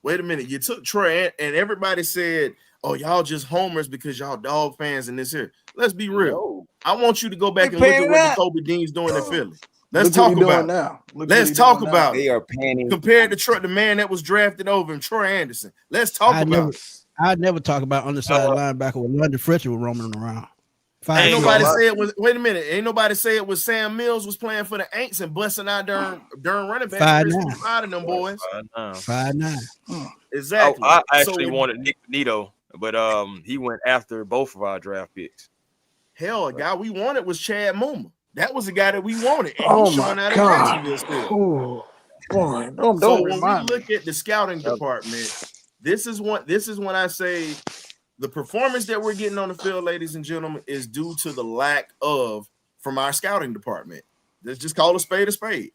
S1: Wait a minute. You took Troy and everybody said, oh, y'all just homers because y'all dog fans in this here. Let's be real. No. I want you to go back and look at what Kobe Dean's doing in Philly. Let's talk about it. Let's talk about it.
S4: They are panning.
S1: Compared to Troy, the man that was drafted over him, Troy Anderson. Let's talk about it.
S6: I'd never talk about underside linebacker with London Fletcher roaming around.
S1: Ain't nobody say it was. Wait a minute. Ain't nobody say it was Sam Mills was playing for the Aints and busting out during running back. 5'9" of them boys.
S6: 5'9".
S1: Exactly.
S3: I actually wanted Nick Benito, but he went after both of our draft picks.
S1: Hell, a guy we wanted was Chad Muma. That was the guy that we wanted. And
S2: oh
S1: he's showing
S2: my
S1: out
S2: God!
S1: Boy,
S2: don't
S1: so when we look at the scouting department, this is when I say the performance that we're getting on the field, ladies and gentlemen, is due to the lack from our scouting department. Let's just call a spade a spade.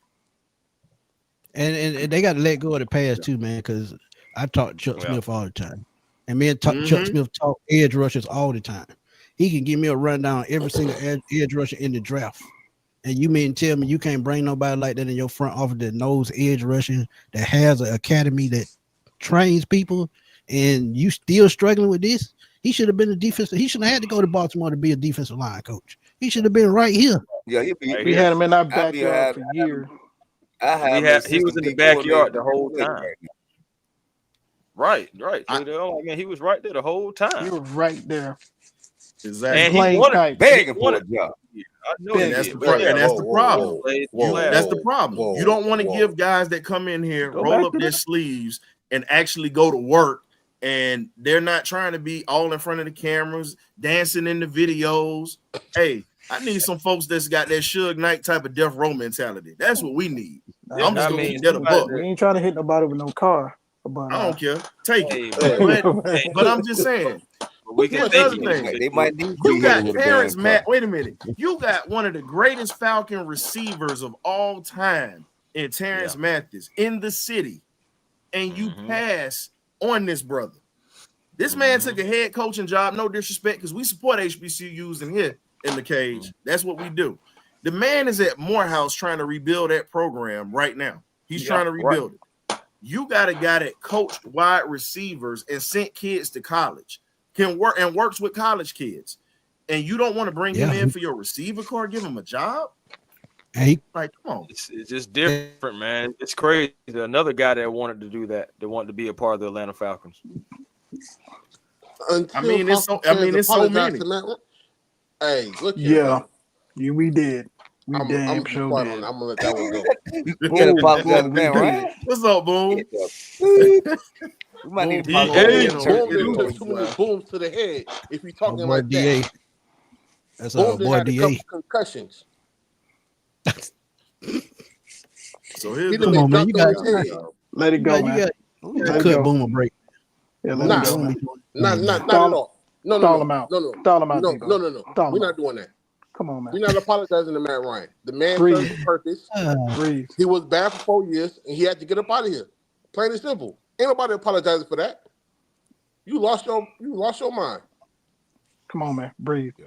S6: And they got to let go of the past too, man, because I talk to Chuck Smith all the time. And me and Chuck Smith talk edge rushers all the time. He can give me a rundown on every single edge rusher in the draft. And you mean tell me you can't bring nobody like that in your front office that knows edge rushing, that has an academy that trains people, and you still struggling with this? He should have been a defensive. He shouldn't have had to go to Baltimore to be a defensive line coach. He should have been right here.
S4: Yeah,
S2: we had him in our backyard for years.
S3: He was in the backyard the whole time. Right. I mean, he was right there the whole time.
S2: He was right there.
S1: Exactly.
S3: And he wanted
S4: begging for a job.
S1: That's the problem. That's the problem. You don't want to give guys that come in here, roll up their sleeves, and actually go to work, and they're not trying to be all in front of the cameras, dancing in the videos. Hey, I need some folks that's got that Suge Knight type of death row mentality. That's what we need. I'm just gonna keep that a buck.
S2: We ain't trying to hit nobody with no car.
S1: I don't care. Take it. But I'm just saying.
S3: We can think
S4: they might need
S1: you got Terrence Matt. Wait a minute. You got one of the greatest Falcon receivers of all time in Terrence Mathis in the city, and you pass on this brother. This man took a head coaching job. No disrespect, because we support HBCUs in here in the cage. That's what we do. The man is at Morehouse trying to rebuild that program right now. He's trying to rebuild it. You got a guy that coached wide receivers and sent kids to college. Can work and works with college kids, and you don't want to bring him in for your receiver core, give him a job.
S6: Hey,
S1: Like, come on.
S3: It's just different, man. It's crazy. Another guy that wanted to do that, that wanted to be a part of the Atlanta Falcons.
S5: Until
S1: I mean, it's so many.
S5: Hey, look here.
S2: Yeah, we did. We
S5: I'm
S2: damn
S5: be
S2: sure
S5: quiet
S2: did.
S5: on that. I'm gonna let that one go.
S7: We gotta apologize to man, right?
S1: What's up, Boom?
S7: We might need to
S1: Boom,
S7: apologize.
S5: Boom
S1: Boom,
S5: done took too many booms to the head. If you
S6: our
S5: talking
S6: boy
S5: like
S6: DA.
S5: that,
S6: That's
S5: Boom
S6: our
S5: done
S6: boy
S5: had a
S6: DA.
S5: couple concussions.
S1: So
S5: He
S1: here's
S5: done
S6: Come on,
S5: been
S6: man. You
S5: dropped
S6: got
S5: on his head.
S2: Let it go, man.
S6: you
S2: Let
S6: got
S2: it
S6: cut
S2: go.
S6: Boom a break.
S2: Yeah, let it go,
S5: Nah,
S2: man.
S5: not at all. No,
S2: Stall him out.
S5: no.
S2: Stall him out, Debo.
S5: No.
S2: Stall
S5: We're
S2: him out.
S5: not doing that.
S2: Come on, man.
S5: We're not apologizing to Matt Ryan. The man
S2: Breathe.
S5: served a purpose.
S2: Breathe.
S5: He was bad for 4 years, and he had to get up out of here. Plain and simple. Ain't nobody apologizing for that. You lost your mind.
S2: Come on, man. Breathe.
S7: Yeah.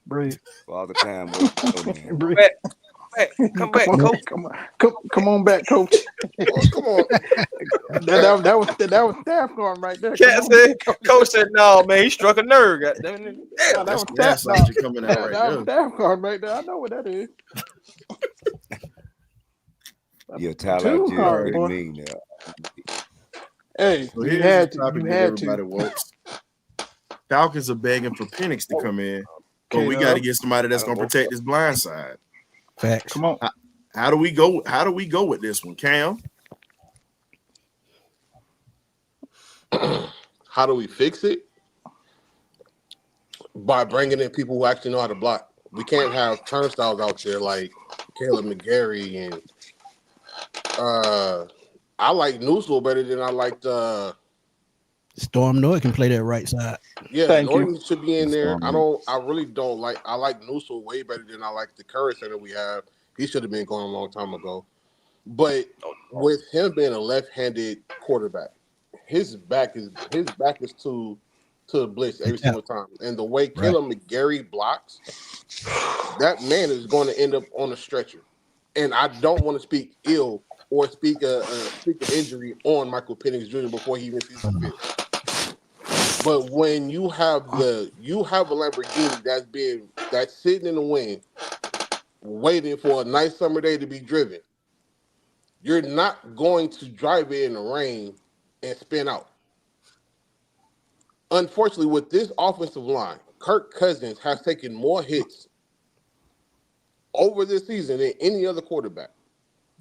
S2: Breathe.
S7: For all the time. Man.
S2: Breathe.
S3: Come back,
S2: on,
S3: coach.
S2: Come on back, coach.
S5: Oh, come on.
S2: that was staff going right there.
S3: Cat said, coach said, no, man, he struck a nerve. Goddamn it.
S2: That
S1: that's
S2: was
S1: gas
S2: staff.
S1: actually coming out right
S2: That was
S1: there.
S2: staff going right there. I know what that is.
S7: Yeah, Tyler,
S2: Two
S7: I
S2: card,
S7: pretty
S2: boy.
S7: mean now.
S2: Hey,
S1: So
S2: you
S1: here's
S2: had
S1: the
S2: to.
S1: topic
S2: You
S1: that
S2: had
S1: everybody
S2: to.
S1: wants. Falcons are begging for Penix to come in, but we
S2: Okay,
S1: got to get somebody that's going to protect his blind side.
S6: Facts.
S2: Come on.
S1: How do we go? How do we go with this one, Cam?
S5: How do we fix it? By bringing in people who actually know how to block. We can't have turnstiles out there like Caleb McGarry and I like Newsel better than I liked
S6: Storm Noy can play that right side.
S5: yeah,
S2: Thank
S5: Norton
S2: you.
S5: should be in there. I really don't like I like Newsel way better than I like the current center we have. He should have been going a long time ago. But with him being a left-handed quarterback, his back is to the blitz every single time. And the way Caleb McGarry blocks, that man is going to end up on a stretcher. And I don't want to speak ill or speak an injury on Michael Penix Jr. before he even sees the field. But when you have a Lamborghini that's sitting in the wind, waiting for a nice summer day to be driven, you're not going to drive it in the rain and spin out. Unfortunately, with this offensive line, Kirk Cousins has taken more hits over this season than any other quarterback.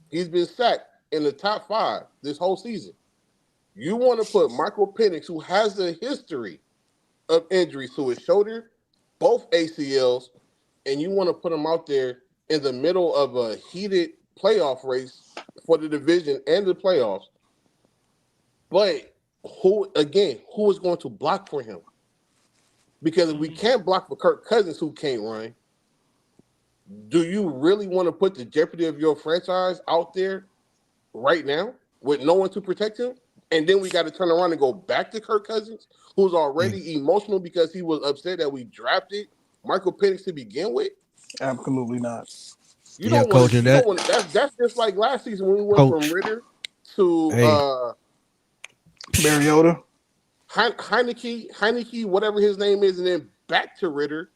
S5: He's been sacked in the top 5 this whole season. You want to put Michael Penix, who has a history of injuries to his shoulder, both ACLs, and you want to put him out there in the middle of a heated playoff race for the division and the playoffs. But who is going to block for him? Because if we can't block for Kirk Cousins, who can't run, do you really want to put the jeopardy of your franchise out there right now with no one to protect him? And then we got to turn around and go back to Kirk Cousins, who's already emotional because he was upset that we drafted Michael Penix to begin with?
S2: Absolutely not.
S5: You don't want to. That's just like last season when we went from Ritter to
S2: Mariota,
S5: Heineke, whatever his name is, and then back to Ritter,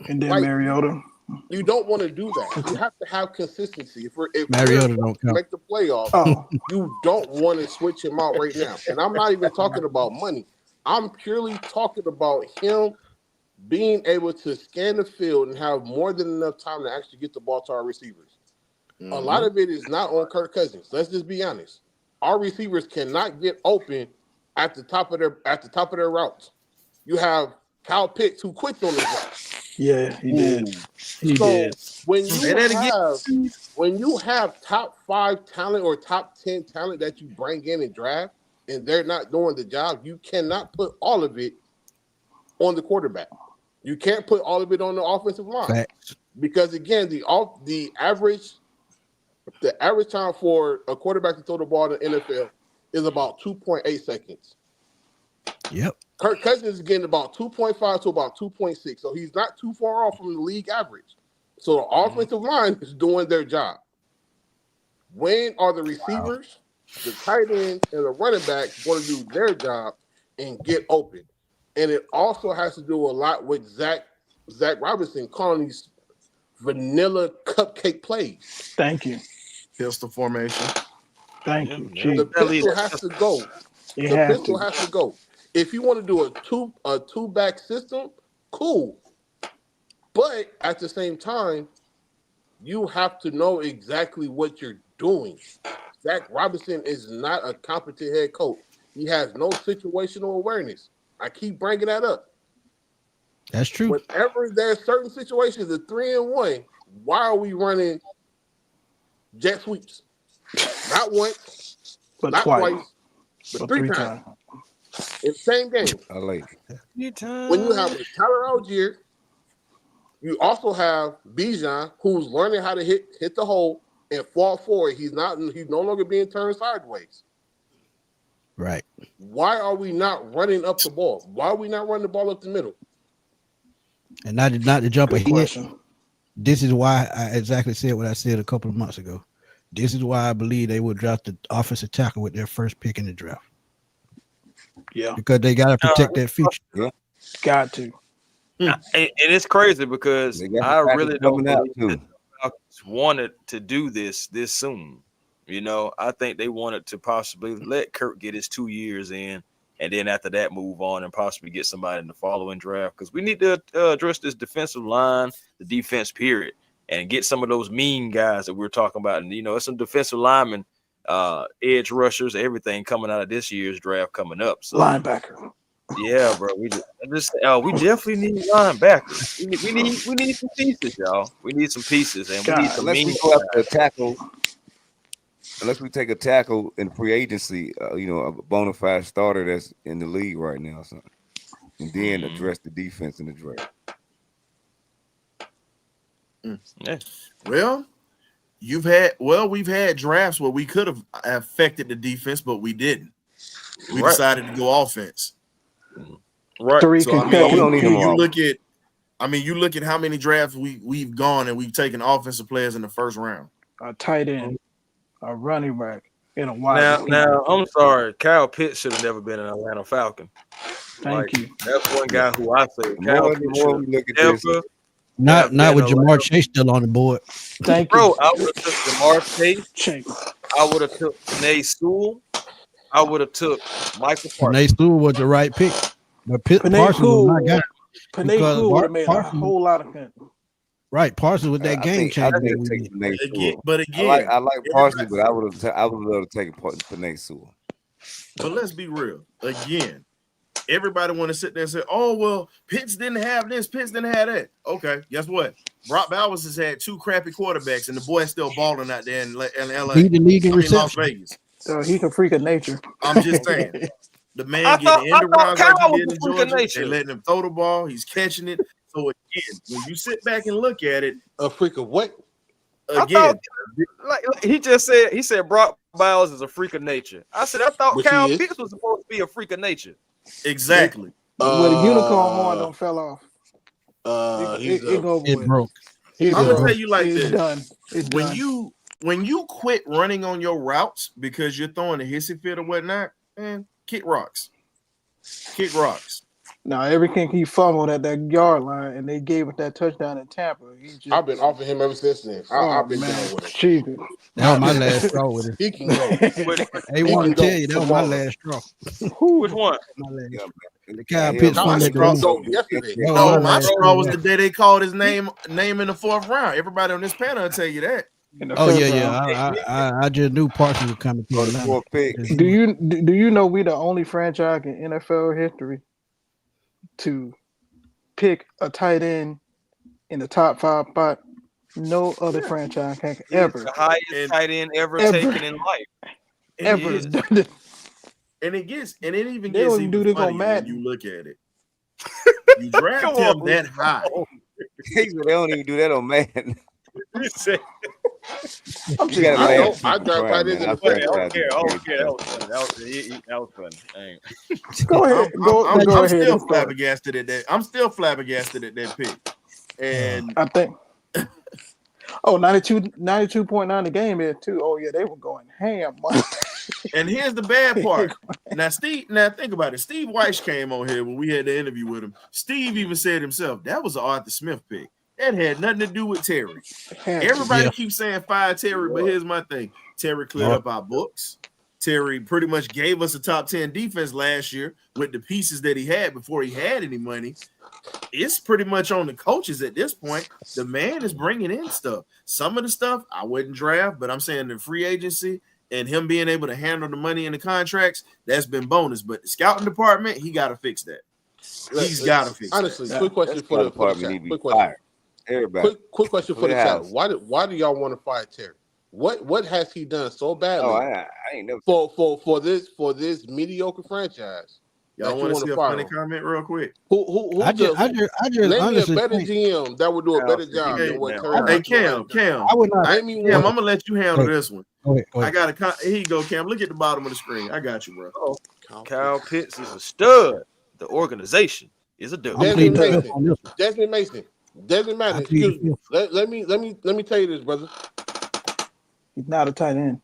S2: and then Mariota.
S5: You don't want to do that. You have to have consistency. If
S6: Mariota don't count.
S5: Make the playoffs, you don't want to switch him out right now. And I'm not even talking about money. I'm purely talking about him being able to scan the field and have more than enough time to actually get the ball to our receivers. Mm-hmm. A lot of it is not on Kirk Cousins. Let's just be honest. Our receivers cannot get open at the top of their routes. You have Kyle Pitts who quits on the job.
S2: Yeah, he did. He did.
S5: When you have top 5 talent or top 10 talent that you bring in and draft, and they're not doing the job, you cannot put all of it on the quarterback. You can't put all of it on the offensive line.
S6: Facts.
S5: Because again, the average time for a quarterback to throw the ball in the NFL is about 2.8 seconds.
S6: Yep.
S5: Kirk Cousins is getting about 2.5 to about 2.6, so he's not too far off from the league average. So the offensive line is doing their job. When are the receivers, the tight end, and the running back going to do their job and get open? And it also has to do a lot with Zach Robinson calling these vanilla cupcake plays.
S2: Thank you.
S1: Pistol formation.
S2: Thank
S3: Yeah,
S2: you.
S3: yeah.
S2: Gee,
S5: The pistol has to go.
S2: it
S5: The
S2: has
S5: pistol
S2: to.
S5: has to go. If you want to do a two back system, cool. But at the same time, you have to know exactly what you're doing. Zach Robinson is not a competent head coach. He has no situational awareness. I keep bringing that up.
S6: That's true.
S5: Whenever there's certain situations, the 3-1, why are we running jet sweeps? Not once,
S2: But
S5: not twice, but
S2: But
S5: three times in the same game.
S7: I like it.
S5: When you have Tyler Algier, you also have Bijan, who's learning how to hit the hole and fall forward. He's no longer being turned sideways.
S6: Right.
S5: Why are we not running up the ball? Why are we not running the ball up the middle?
S6: And not to jump ahead.
S2: question.
S6: This is why I exactly said what I said a couple of months ago. This is why I believe they would draft the offensive tackle with their first pick in the draft.
S2: Yeah,
S6: Because they got to protect that future.
S2: got to.
S3: And it's crazy because
S7: They got
S3: I
S7: the
S3: really don't
S7: coming out,
S3: believe
S7: too.
S3: that the Falcons wanted to do this soon. You know, I think they wanted to possibly let Kirk get his 2 years in, and then after that, move on and possibly get somebody in the following draft, because we need to address this defensive line, the defense period, and get some of those mean guys that we're talking about. And, you know, it's some defensive linemen, edge rushers, everything coming out of this year's draft coming up. So,
S2: Linebacker.
S3: yeah, bro, we definitely need linebackers. We need some pieces, y'all. We need some pieces, and we need some
S7: Unless we
S3: mean
S7: go after a
S3: guys.
S7: tackle, unless we take a tackle in free agency, a bona fide starter that's in the league right now, or something, and then address the defense in the draft.
S3: Yeah.
S1: Well, we've had drafts where we could have affected the defense, but we didn't. We
S3: Right.
S1: decided to go offense.
S3: Right.
S2: Three
S1: So I
S2: concussions.
S7: we don't need them
S1: you
S7: all.
S1: look at how many drafts we've gone and we've taken offensive players in the first round.
S2: A tight end, a running back, and a wide receiver.
S3: Now, I'm sorry. Kyle Pitts should have never been an Atlanta Falcon.
S2: Thank you.
S3: That's one guy who I say
S7: The
S3: Kyle
S7: more
S3: Pitts
S7: we
S3: should
S7: look at
S3: have
S7: this,
S3: never.
S6: Not
S3: been
S6: with
S3: a
S6: Jamar
S3: Atlanta-
S6: Chase still on the board.
S2: Thank
S3: Bro,
S2: you.
S3: I would have took Jamar Chase.
S2: Chase.
S3: I would have took Panay Sewell. I would have took Michael Parsons.
S6: Panay Sewell was the right pick. But
S2: Panay
S6: Parsons was my guy.
S2: Panay
S6: Because
S2: Cool would have made a
S6: Parsons-
S2: whole lot of sense.
S6: Right. Parsons with that
S7: I
S6: game
S7: think
S6: changer.
S7: I'd
S6: that we
S7: take
S6: did.
S7: Panay
S1: Again,
S7: Sewell.
S1: but
S7: I
S1: again,
S7: like Parsons, but I would love to take Panay Sewell.
S1: but let's be real. Again, everybody want to sit there and say, "Oh well, Pitts didn't have this, Pitts didn't have that." Okay, guess what? Brock Bowers has had two crappy quarterbacks, and the boy's still balling out there in LA.
S6: Lead the league in
S1: Las
S6: reception.
S1: Vegas.
S2: So he's a freak of nature.
S1: I'm just saying. The man
S3: I
S1: getting
S3: thought
S1: end around
S3: Kyle
S1: like he
S3: was
S1: did
S3: a
S1: in
S3: freak of
S1: Georgia.
S3: nature.
S1: They letting him throw the ball. He's catching it. So again, when you sit back and look at it,
S5: A freak of what?
S3: I
S1: again,
S3: thought, like he said Brock Bowers is a freak of nature. I said I thought
S5: Which he
S3: Kyle
S5: is.
S3: Pitts was supposed to be a freak of nature.
S1: exactly.
S2: Where the unicorn horn don't fell off.
S5: He's
S2: It go
S6: It
S2: with.
S6: broke.
S5: he's
S1: I'm
S5: a-
S1: gonna tell you like
S2: It's
S1: this:
S2: done. It's done.
S1: when you quit running on your routes because you're throwing a hissy fit or whatnot, man, kick rocks. Kick rocks.
S2: Now everything he fumbled at that yard line, and they gave it that touchdown in Tampa. He just,
S5: I've been off of him ever since then. I've been down with him.
S2: Jesus.
S6: That was my last straw with it.
S5: He can go.
S6: They want to
S5: can go
S6: tell you that was
S5: for
S6: my
S5: ball.
S6: last straw.
S3: Which one?
S6: My last.
S7: Yeah,
S6: The Kyle
S7: man.
S6: Pitts
S7: Yeah,
S6: one
S5: my
S6: at the
S5: straw
S6: end.
S5: sold yesterday.
S6: That was
S1: No,
S6: my
S1: my
S6: last
S1: straw was
S6: straw.
S1: the day they called his name in the fourth round. Everybody on this panel will tell you that.
S2: In the
S6: Oh
S2: first
S6: yeah,
S2: round.
S6: yeah. I just knew Parsons was coming to
S7: Go to
S6: Atlanta.
S7: four pick.
S2: Do you know we the only franchise in NFL history to pick a tight end in the top 5 spot? No other franchise can
S3: He's
S2: ever
S3: the highest
S1: And-
S3: tight end ever
S2: ever.
S3: taken in life.
S1: And
S2: ever
S1: it is.
S2: done this.
S1: And it even
S2: They
S1: gets
S2: don't even do
S1: even
S2: this on
S1: funnier when
S2: Madden.
S1: you look at it. You draft
S3: Come
S1: him
S3: on.
S1: that high.
S7: They don't even do that on man.
S3: He said,
S2: I'm
S7: You
S2: just
S7: gotta
S5: I
S7: laugh.
S5: know. I drive right into the
S3: "Funny, I
S5: play.
S3: don't care. That was funny. That was funny. Dang.
S2: go ahead. Go
S1: I'm
S2: ahead.
S1: still
S2: and start.
S1: flabbergasted at that. I'm still flabbergasted at that pick. And
S2: I think. Oh, 92.9 the game is too. Oh yeah, they were going ham.
S1: and here's the bad part. Now think about it. Steve Weiss came on here when we had the interview with him. Steve even said himself, that was an Arthur Smith pick. That had nothing to do with Terry. Everybody keeps saying fire Terry, but here's my thing. Terry cleared up our books. Terry pretty much gave us a top 10 defense last year with the pieces that he had before he had any money. It's pretty much on the coaches at this point. The man is bringing in stuff. Some of the stuff I wouldn't draft, but I'm saying the free agency and him being able to handle the money in the contracts, that's been bonus. But the scouting department, he got to fix that. He's got to fix
S5: honestly,
S1: that.
S5: Quick question for the chat. Quick question.
S7: Everybody.
S5: Quick question for the chat. Why do y'all want to fire Terry? What has he done so badly?
S7: I ain't never
S5: for this mediocre franchise.
S1: Y'all want to see a funny comment real quick?
S5: I just name me a better GM that would do a better job than what Terry.
S1: Hey, Cam,
S6: I would not.
S1: Cam, I'm gonna let you handle this one.
S6: Go ahead.
S1: I got here you go, Cam. Look at the bottom of the screen. I got you, bro.
S3: Kyle Pitts is a stud. The organization is a dud.
S5: Desmond Mason. Doesn't matter. Excuse me. Let me tell you this, brother.
S2: He's not a tight end.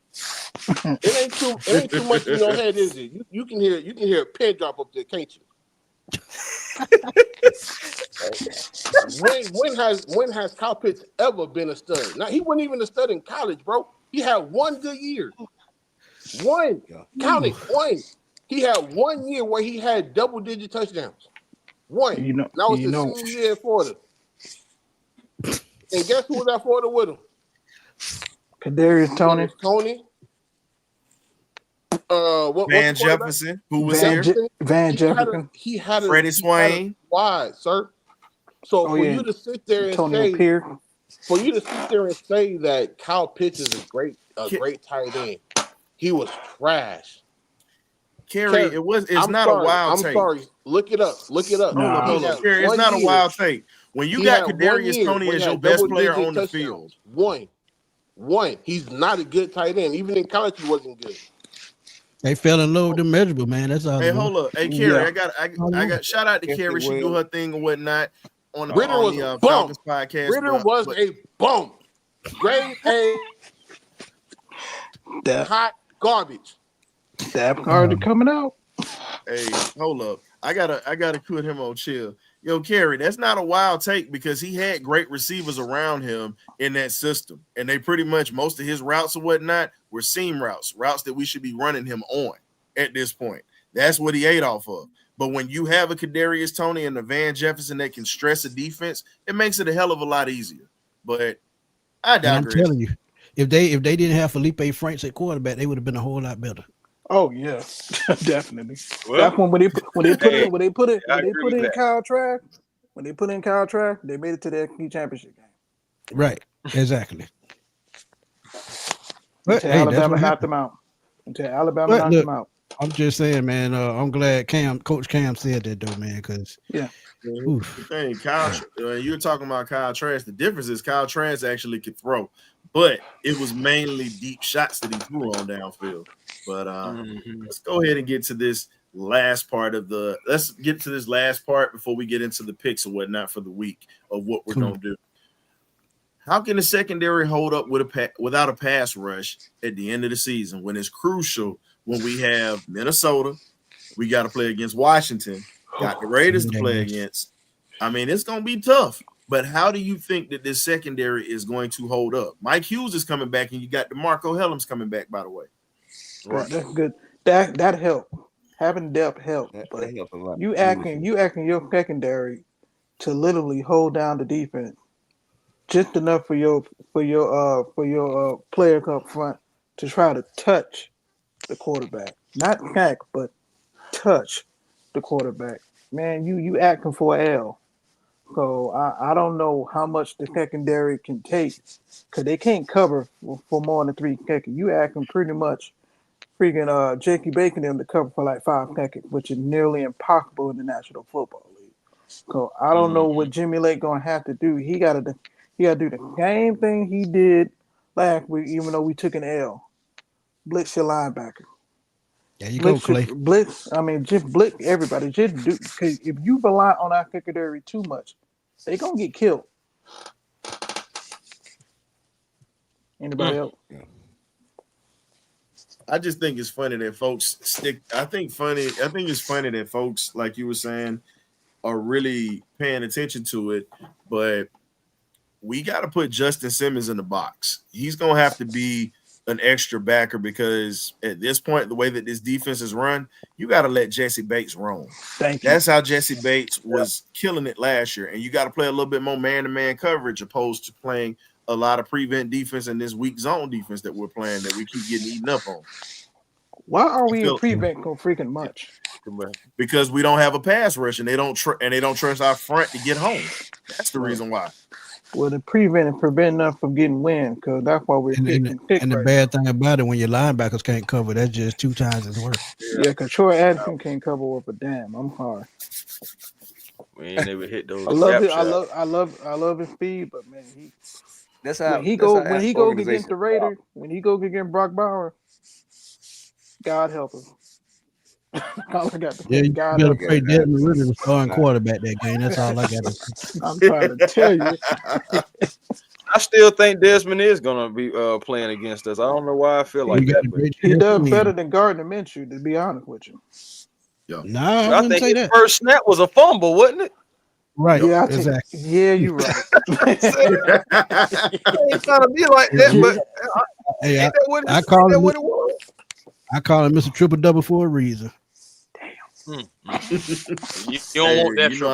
S5: It ain't too much in your head, is it? You can hear a pin drop up there, can't you? when has Kyle Pitts ever been a stud? Now he wasn't even a stud in college, bro. He had one good year. One. Count it. One. He had 1 year where he had double-digit touchdowns. One. That was his senior year in Florida. And guess who was at Florida with him?
S2: Kadarius Toney.
S1: Van Jefferson, who was here.
S2: Van Jefferson.
S5: He had a
S1: Freddie Swain.
S5: Wide, sir. So you to sit there and for you to sit there and say that Kyle Pitts is a great tight end, he was trash.
S1: Kerry, it's not a wild take.
S5: I'm sorry. Look it up.
S1: Hold up. Kerry, it's not a wild take. When you got Kadarius Toney as your best player on the field.
S5: One. He's not a good tight end. Even in college, he wasn't good.
S6: They fell in love with the measurable, man. That's all.
S1: Hey, hold up. Hey, Kerry, I got shout out to Kerry. She do her thing and whatnot on the Falcons podcast.
S5: Ritter was a bum. Grade A. Hot garbage.
S2: That card coming out.
S1: Hey, hold up. I gotta put him on chill. Yo, Kerry, that's not a wild take because he had great receivers around him in that system. And they pretty much, most of his routes or whatnot were seam routes that we should be running him on at this point. That's what he ate off of. But when you have a Kadarius Toney and a Van Jefferson that can stress a defense, it makes it a hell of a lot easier. But I digress.
S6: I'm telling you, if they didn't have Felipe Franks at quarterback, they would have been a whole lot better.
S2: Oh yeah, definitely. Well, that's when they put in Kyle Trask. When they put in Kyle Trask, they made it to the SEC championship game.
S6: Right, exactly.
S2: Until Alabama knocked them out. Them out.
S6: I'm just saying, man. I'm glad Coach Cam said that though, man. Because
S1: the thing, Kyle, you're talking about Kyle Trask. The difference is Kyle Trask actually could throw, but it was mainly deep shots that he threw on downfield. But let's go ahead and get to this last part before we get into the picks or whatnot for the week of what we're gonna do. How can the secondary hold up without a pass rush at the end of the season when it's crucial when we have Minnesota, we got to play against Washington, got the Raiders to play against? I mean, it's gonna be tough. But how do you think that this secondary is going to hold up? Mike Hughes is coming back, and you got DeMarco Hellams coming back, by the way.
S2: Right. That's good. That helped. Having depth helped. But you acting your secondary to literally hold down the defense just enough for your player up front to try to touch the quarterback. Not sack, but touch the quarterback. Man, you acting for an L. So I don't know how much the secondary can take because they can't cover for more than 3 seconds. You acting pretty much freaking Jakey Bacon them to cover for like 5 seconds, which is nearly impossible in the National Football League. So I don't know what Jimmy Lake gonna have to do. He gotta do the same thing he did last week, even though we took an L. Blitz your linebacker.
S6: There you go, Clay.
S2: Just blitz everybody. Just do, because if you rely on our secondary too much, they're gonna get killed. Anybody else?
S5: Yeah.
S1: I just think it's funny that folks I think it's funny that folks, like you were saying, are really paying attention to it. But we got to put Justin Simmons in the box. He's going to have to be an extra backer because at this point, the way that this defense is run, you got to let Jesse Bates roam. That's how Jesse Bates was killing it last year. And you got to play a little bit more man-to-man coverage opposed to playing a lot of prevent defense and this weak zone defense that we're playing that we keep getting eaten up on.
S2: Why are we in prevent so freaking much?
S1: Because we don't have a pass rush and they don't trust our front to get home. That's the reason why.
S2: Well, the preventing us from getting win because that's why we're picking.
S6: And the bad thing about it, when your linebackers can't cover, that's just 2 times as worse.
S2: Yeah, because Troy Anderson can't cover worth a damn. I'm hard.
S3: We ain't never hit those.
S2: I love his speed, but man, when he go against the Raiders, when he go against Brock Bauer, God help him. All I got to
S6: you got to pray Desmond Ritter the starting quarterback that game. That's all I got to say.
S2: I'm trying to tell you.
S3: I still think Desmond is going to be playing against us. I don't know why I feel like that.
S2: He does better than Gardner Minshew, to be honest with you.
S1: Yeah.
S6: No,
S3: I think his first snap was a fumble, wasn't it?
S6: Right.
S2: Yeah,
S6: exactly.
S2: Yeah, you're right.
S3: I ain't trying to be like that, but
S6: hey,
S3: ain't that what it was?
S6: I call him Mr. Triple Double for a reason.
S3: You don't want that.
S1: You know,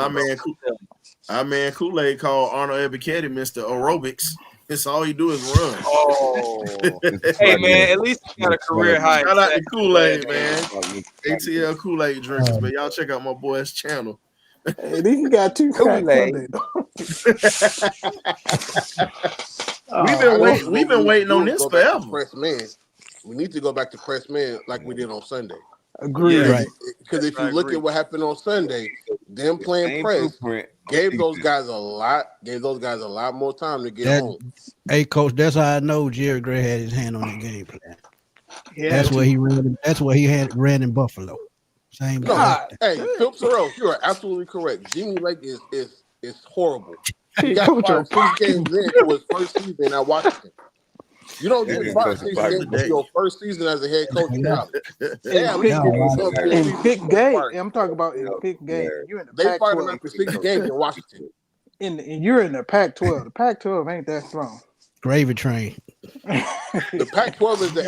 S1: our man Kool-Aid called Arnold Ebiketie Mr. Aerobics. That's all he do is run.
S3: Oh, hey man, at least he got a career high.
S1: Shout out to Kool-Aid, man. ATL Kool-Aid drinkers, man. Y'all check out my boy's channel.
S2: Hey, he got 2 Kool-Aid.
S1: We've been waiting on this forever.
S5: Press man. We need to go back to press man like we did on Sunday.
S2: Agreed.
S1: Yeah.
S6: Right.
S5: Because if you look at what happened on Sunday, them playing press gave those guys a lot more time to get home.
S6: Hey, coach, that's how I know Jerry Gray had his hand on the game plan.
S2: Yeah,
S6: that's what he ran. That's what he ran in Buffalo. Same.
S5: No, hey, Phil Sorrell, you are absolutely correct. Jimmy Lake is horrible. He got fired 6 games into his first season at Washington. You don't get fired 6 games into your first season as a head coach in college.
S2: In big game. I'm talking about in big game. You're in the
S5: they fired him
S2: Pac-12.
S5: after 6 games in Washington.
S2: And you're in the Pac-12. The Pac-12 ain't that strong.
S6: Gravy train.
S5: The Pac-12 is the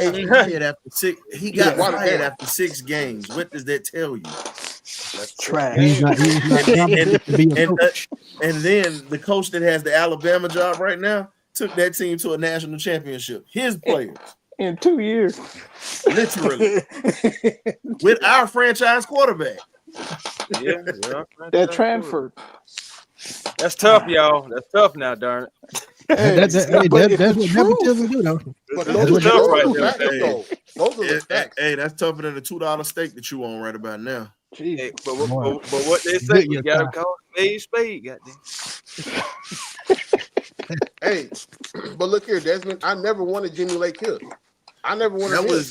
S5: ACC.
S1: He got fired after 6 games. What does that tell you?
S2: That's trash.
S6: He's not to be a coach.
S1: And then the coach that has the Alabama job right now took that team to a national championship. His players.
S2: In 2 years.
S1: Literally. With our franchise quarterback.
S3: Yeah.
S2: That transfer.
S3: That's tough, y'all. That's tough now, darn it.
S6: That's what nepotism do, though.
S5: But
S3: That's
S5: those
S3: tough
S5: are
S3: right
S5: the
S3: there.
S5: facts, though. Those are the facts.
S1: Hey, that's tougher than the $2 steak that you on right about now.
S3: Hey, but what they say, you gotta call it spade, goddamn.
S5: Hey, but look here, Desmond. I never wanted Jimmy Lake here. I never wanted him.
S1: Here's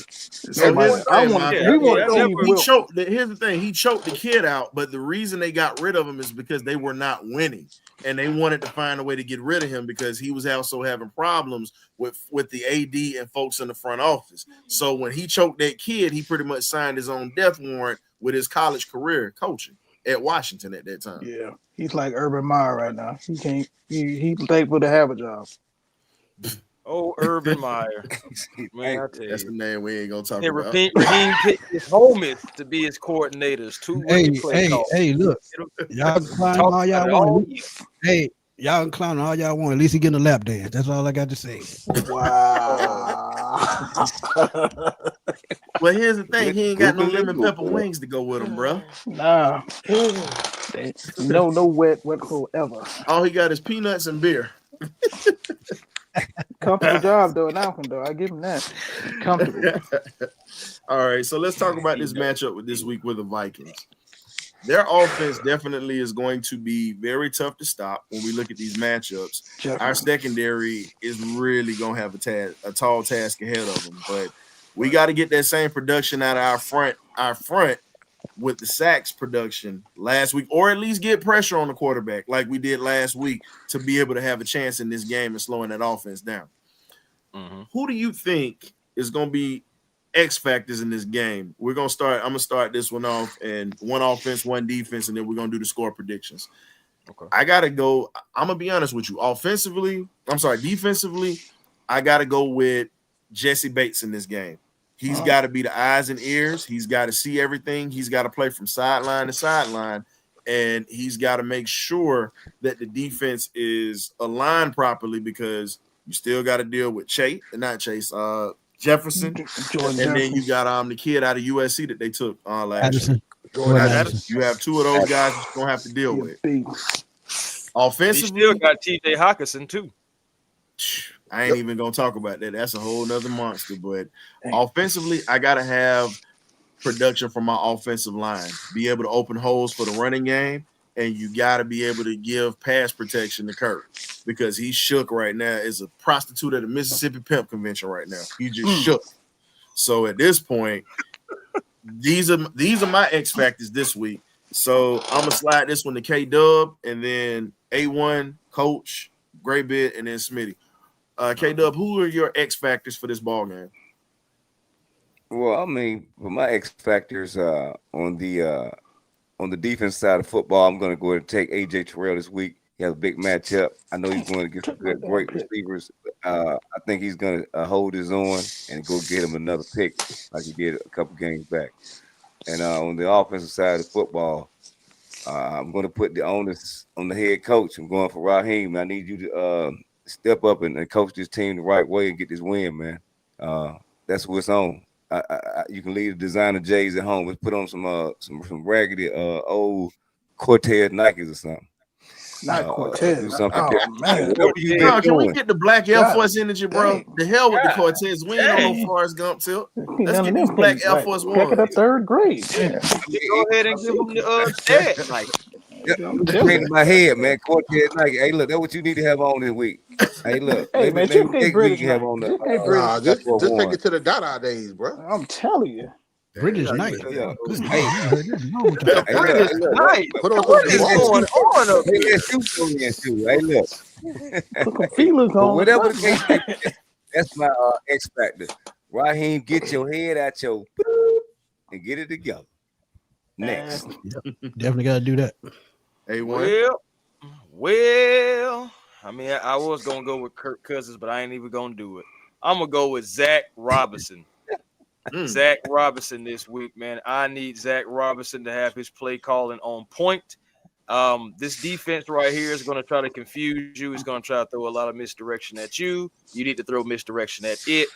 S1: the thing. He choked the kid out, but the reason they got rid of him is because they were not winning, and they wanted to find a way to get rid of him because he was also having problems with the AD and folks in the front office. So when he choked that kid, he pretty much signed his own death warrant with his college career coaching at Washington at that time.
S2: Yeah, he's like Urban Meyer right now. He can't. He's thankful to have a job.
S3: Oh, Urban Meyer. Man, I tell you.
S1: That's the name we ain't gonna talk about.
S3: Raheem picked his homies to be his coordinators.
S6: Hey, look. Y'all can clown all y'all want. Hey, y'all can clown all y'all want. At least he getting a lap dance. That's all I got to say.
S2: Wow.
S1: Well, here's the thing. He ain't got no lemon pepper wings to go with him, bro.
S2: Nah. No wet whatsoever.
S1: All he got is peanuts and beer.
S2: Comfortable job though, an outcome though. I give him that. Comfortable.
S1: All right, so let's talk about this matchup with this week with the Vikings. Their offense definitely is going to be very tough to stop when we look at these matchups. Our secondary is really going to have a tall task ahead of them, but we got to get that same production out of our front with the sacks production last week, or at least get pressure on the quarterback like we did last week to be able to have a chance in this game and slowing that offense down. Mm-hmm. Who do you think is going to be X factors in this game? I'm going to start this one off, and one offense, one defense, and then we're going to do the score predictions.
S3: Okay.
S1: I gotta go. I'm gonna be honest with you. Defensively, I gotta go with Jesse Bates in this game. He's got to be the eyes and ears. He's got to see everything. He's got to play from sideline to sideline, and he's got to make sure that the defense is aligned properly because you still got to deal with Jefferson, and then you got the kid out of USC that they took last year. You have two of those guys you're gonna have to deal with. Offensively,
S3: you still got TJ Hawkinson too.
S1: I ain't even gonna talk about that. That's a whole nother monster. But offensively, I gotta have production from my offensive line, be able to open holes for the running game, and you gotta be able to give pass protection to Kirk because he's shook right now. Is a prostitute at the Mississippi Pimp Convention right now. He just shook. So at this point, these are my X factors this week. So I'm gonna slide this one to K Dub and then A1, Coach, Gray Bit, and then Smitty. K Dub, who are your X factors for this ball game?
S7: Well, I mean, for my X factors on the defense side of football, I'm going to go ahead and take AJ Terrell this week. He has a big matchup. I know he's going to get some great receivers. I think he's going to hold his own and go get him another pick like he did a couple games back. And on the offensive side of football, I'm going to put the onus on the head coach. I'm going for Raheem. I need you to step up and coach this team the right way and get this win, man. That's what's on. You can leave the designer J's at home. Let's put on some raggedy old Cortez Nikes or something.
S2: Not Cortez.
S7: Do something.
S2: Man.
S1: Can we get the black Air Force energy, bro? The hell with the Cortez. We ain't on no Forrest Gump tilt. Let's get these black Air Force Ones.
S2: Back in the third grade.
S3: Yeah. Go ahead and give them the dad. Like,
S7: in my head, man. Cortez Nike. Hey, look, that's what you need to have on this week. Hey, look.
S2: Hey, man, you think British
S7: have on that.
S5: Nah, just take it to the Dada days, bro.
S2: I'm telling you.
S6: British night.
S7: Yeah.
S6: British
S3: night.
S5: Put on
S3: What is going on up
S7: here? Hey, look.
S2: Put some feelers on.
S7: Whatever the case, that's my X factor. Raheem, get your head out your and get it together. Next.
S6: Definitely got to do that.
S1: Hey,
S3: well, I mean, I was going to go with Kirk Cousins, but I ain't even going to do it. I'm going to go with Zach Robinson. Zach Robinson this week, man. I need Zach Robinson to have his play calling on point. This defense right here is going to try to confuse you. It's going to try to throw a lot of misdirection at you. You need to throw misdirection at it.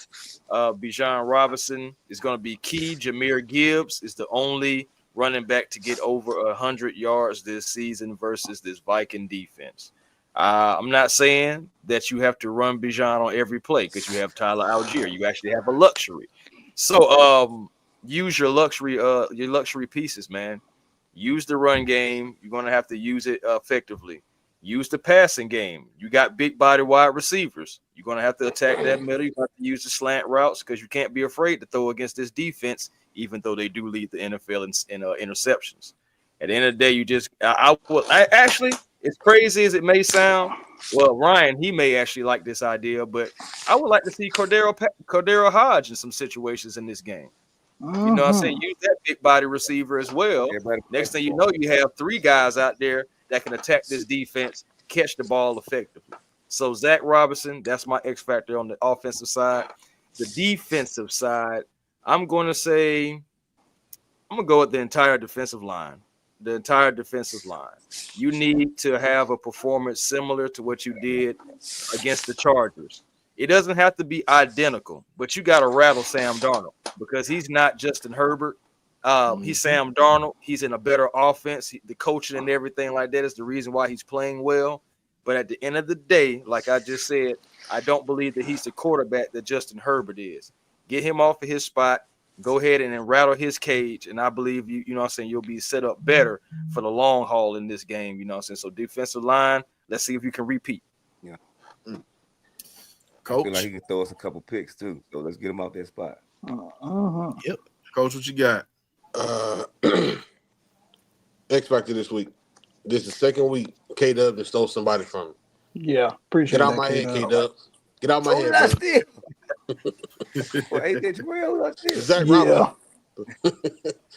S3: Bijan Robinson is going to be key. Jahmyr Gibbs is the only running back to get over 100 yards this season versus this Viking defense. I'm not saying that you have to run Bijan on every play because you have Tyler Algier. You actually have a luxury. So use your luxury pieces, man. Use the run game. You're going to have to use it effectively. Use the passing game. You got big body wide receivers. You're going to have to attack that middle. You have to use the slant routes because you can't be afraid to throw against this defense, even though they do lead the NFL in interceptions. At the end of the day, you just actually, as crazy as it may sound, well, Ryan, he may actually like this idea, but I would like to see Cordero Hodge in some situations in this game. You know what I'm saying? Use that big body receiver as well. Next thing you know, you have three guys out there that can attack this defense, catch the ball effectively. So Zach Robinson, that's my X factor on the offensive side. The defensive side, I'm going to go with the entire defensive line. The entire defensive line. You need to have a performance similar to what you did against the Chargers. It doesn't have to be identical, but you got to rattle Sam Darnold because he's not Justin Herbert. He's Sam Darnold. He's in a better offense. The coaching and everything like that is the reason why he's playing well. But at the end of the day, like I just said, I don't believe that he's the quarterback that Justin Herbert is. Get him off of his spot. Go ahead and rattle his cage, and I believe you know what I'm saying, you'll be set up better for the long haul in this game, you know what I'm saying? So defensive line, let's see if you can repeat.
S7: Yeah.
S1: Coach.
S7: I feel like he can throw us a couple picks too. So let's get him off that spot.
S6: Yep.
S1: Coach, what you got?
S5: X factor this week. This is the second week K-Dub that stole somebody from me.
S2: Yeah, appreciate
S5: Get out
S2: that,
S5: my head,
S2: K-Dub.
S5: K-Dub. Get out my head.
S7: That's it. Well, AJ Terrell, that's it.
S5: Zach Robinson.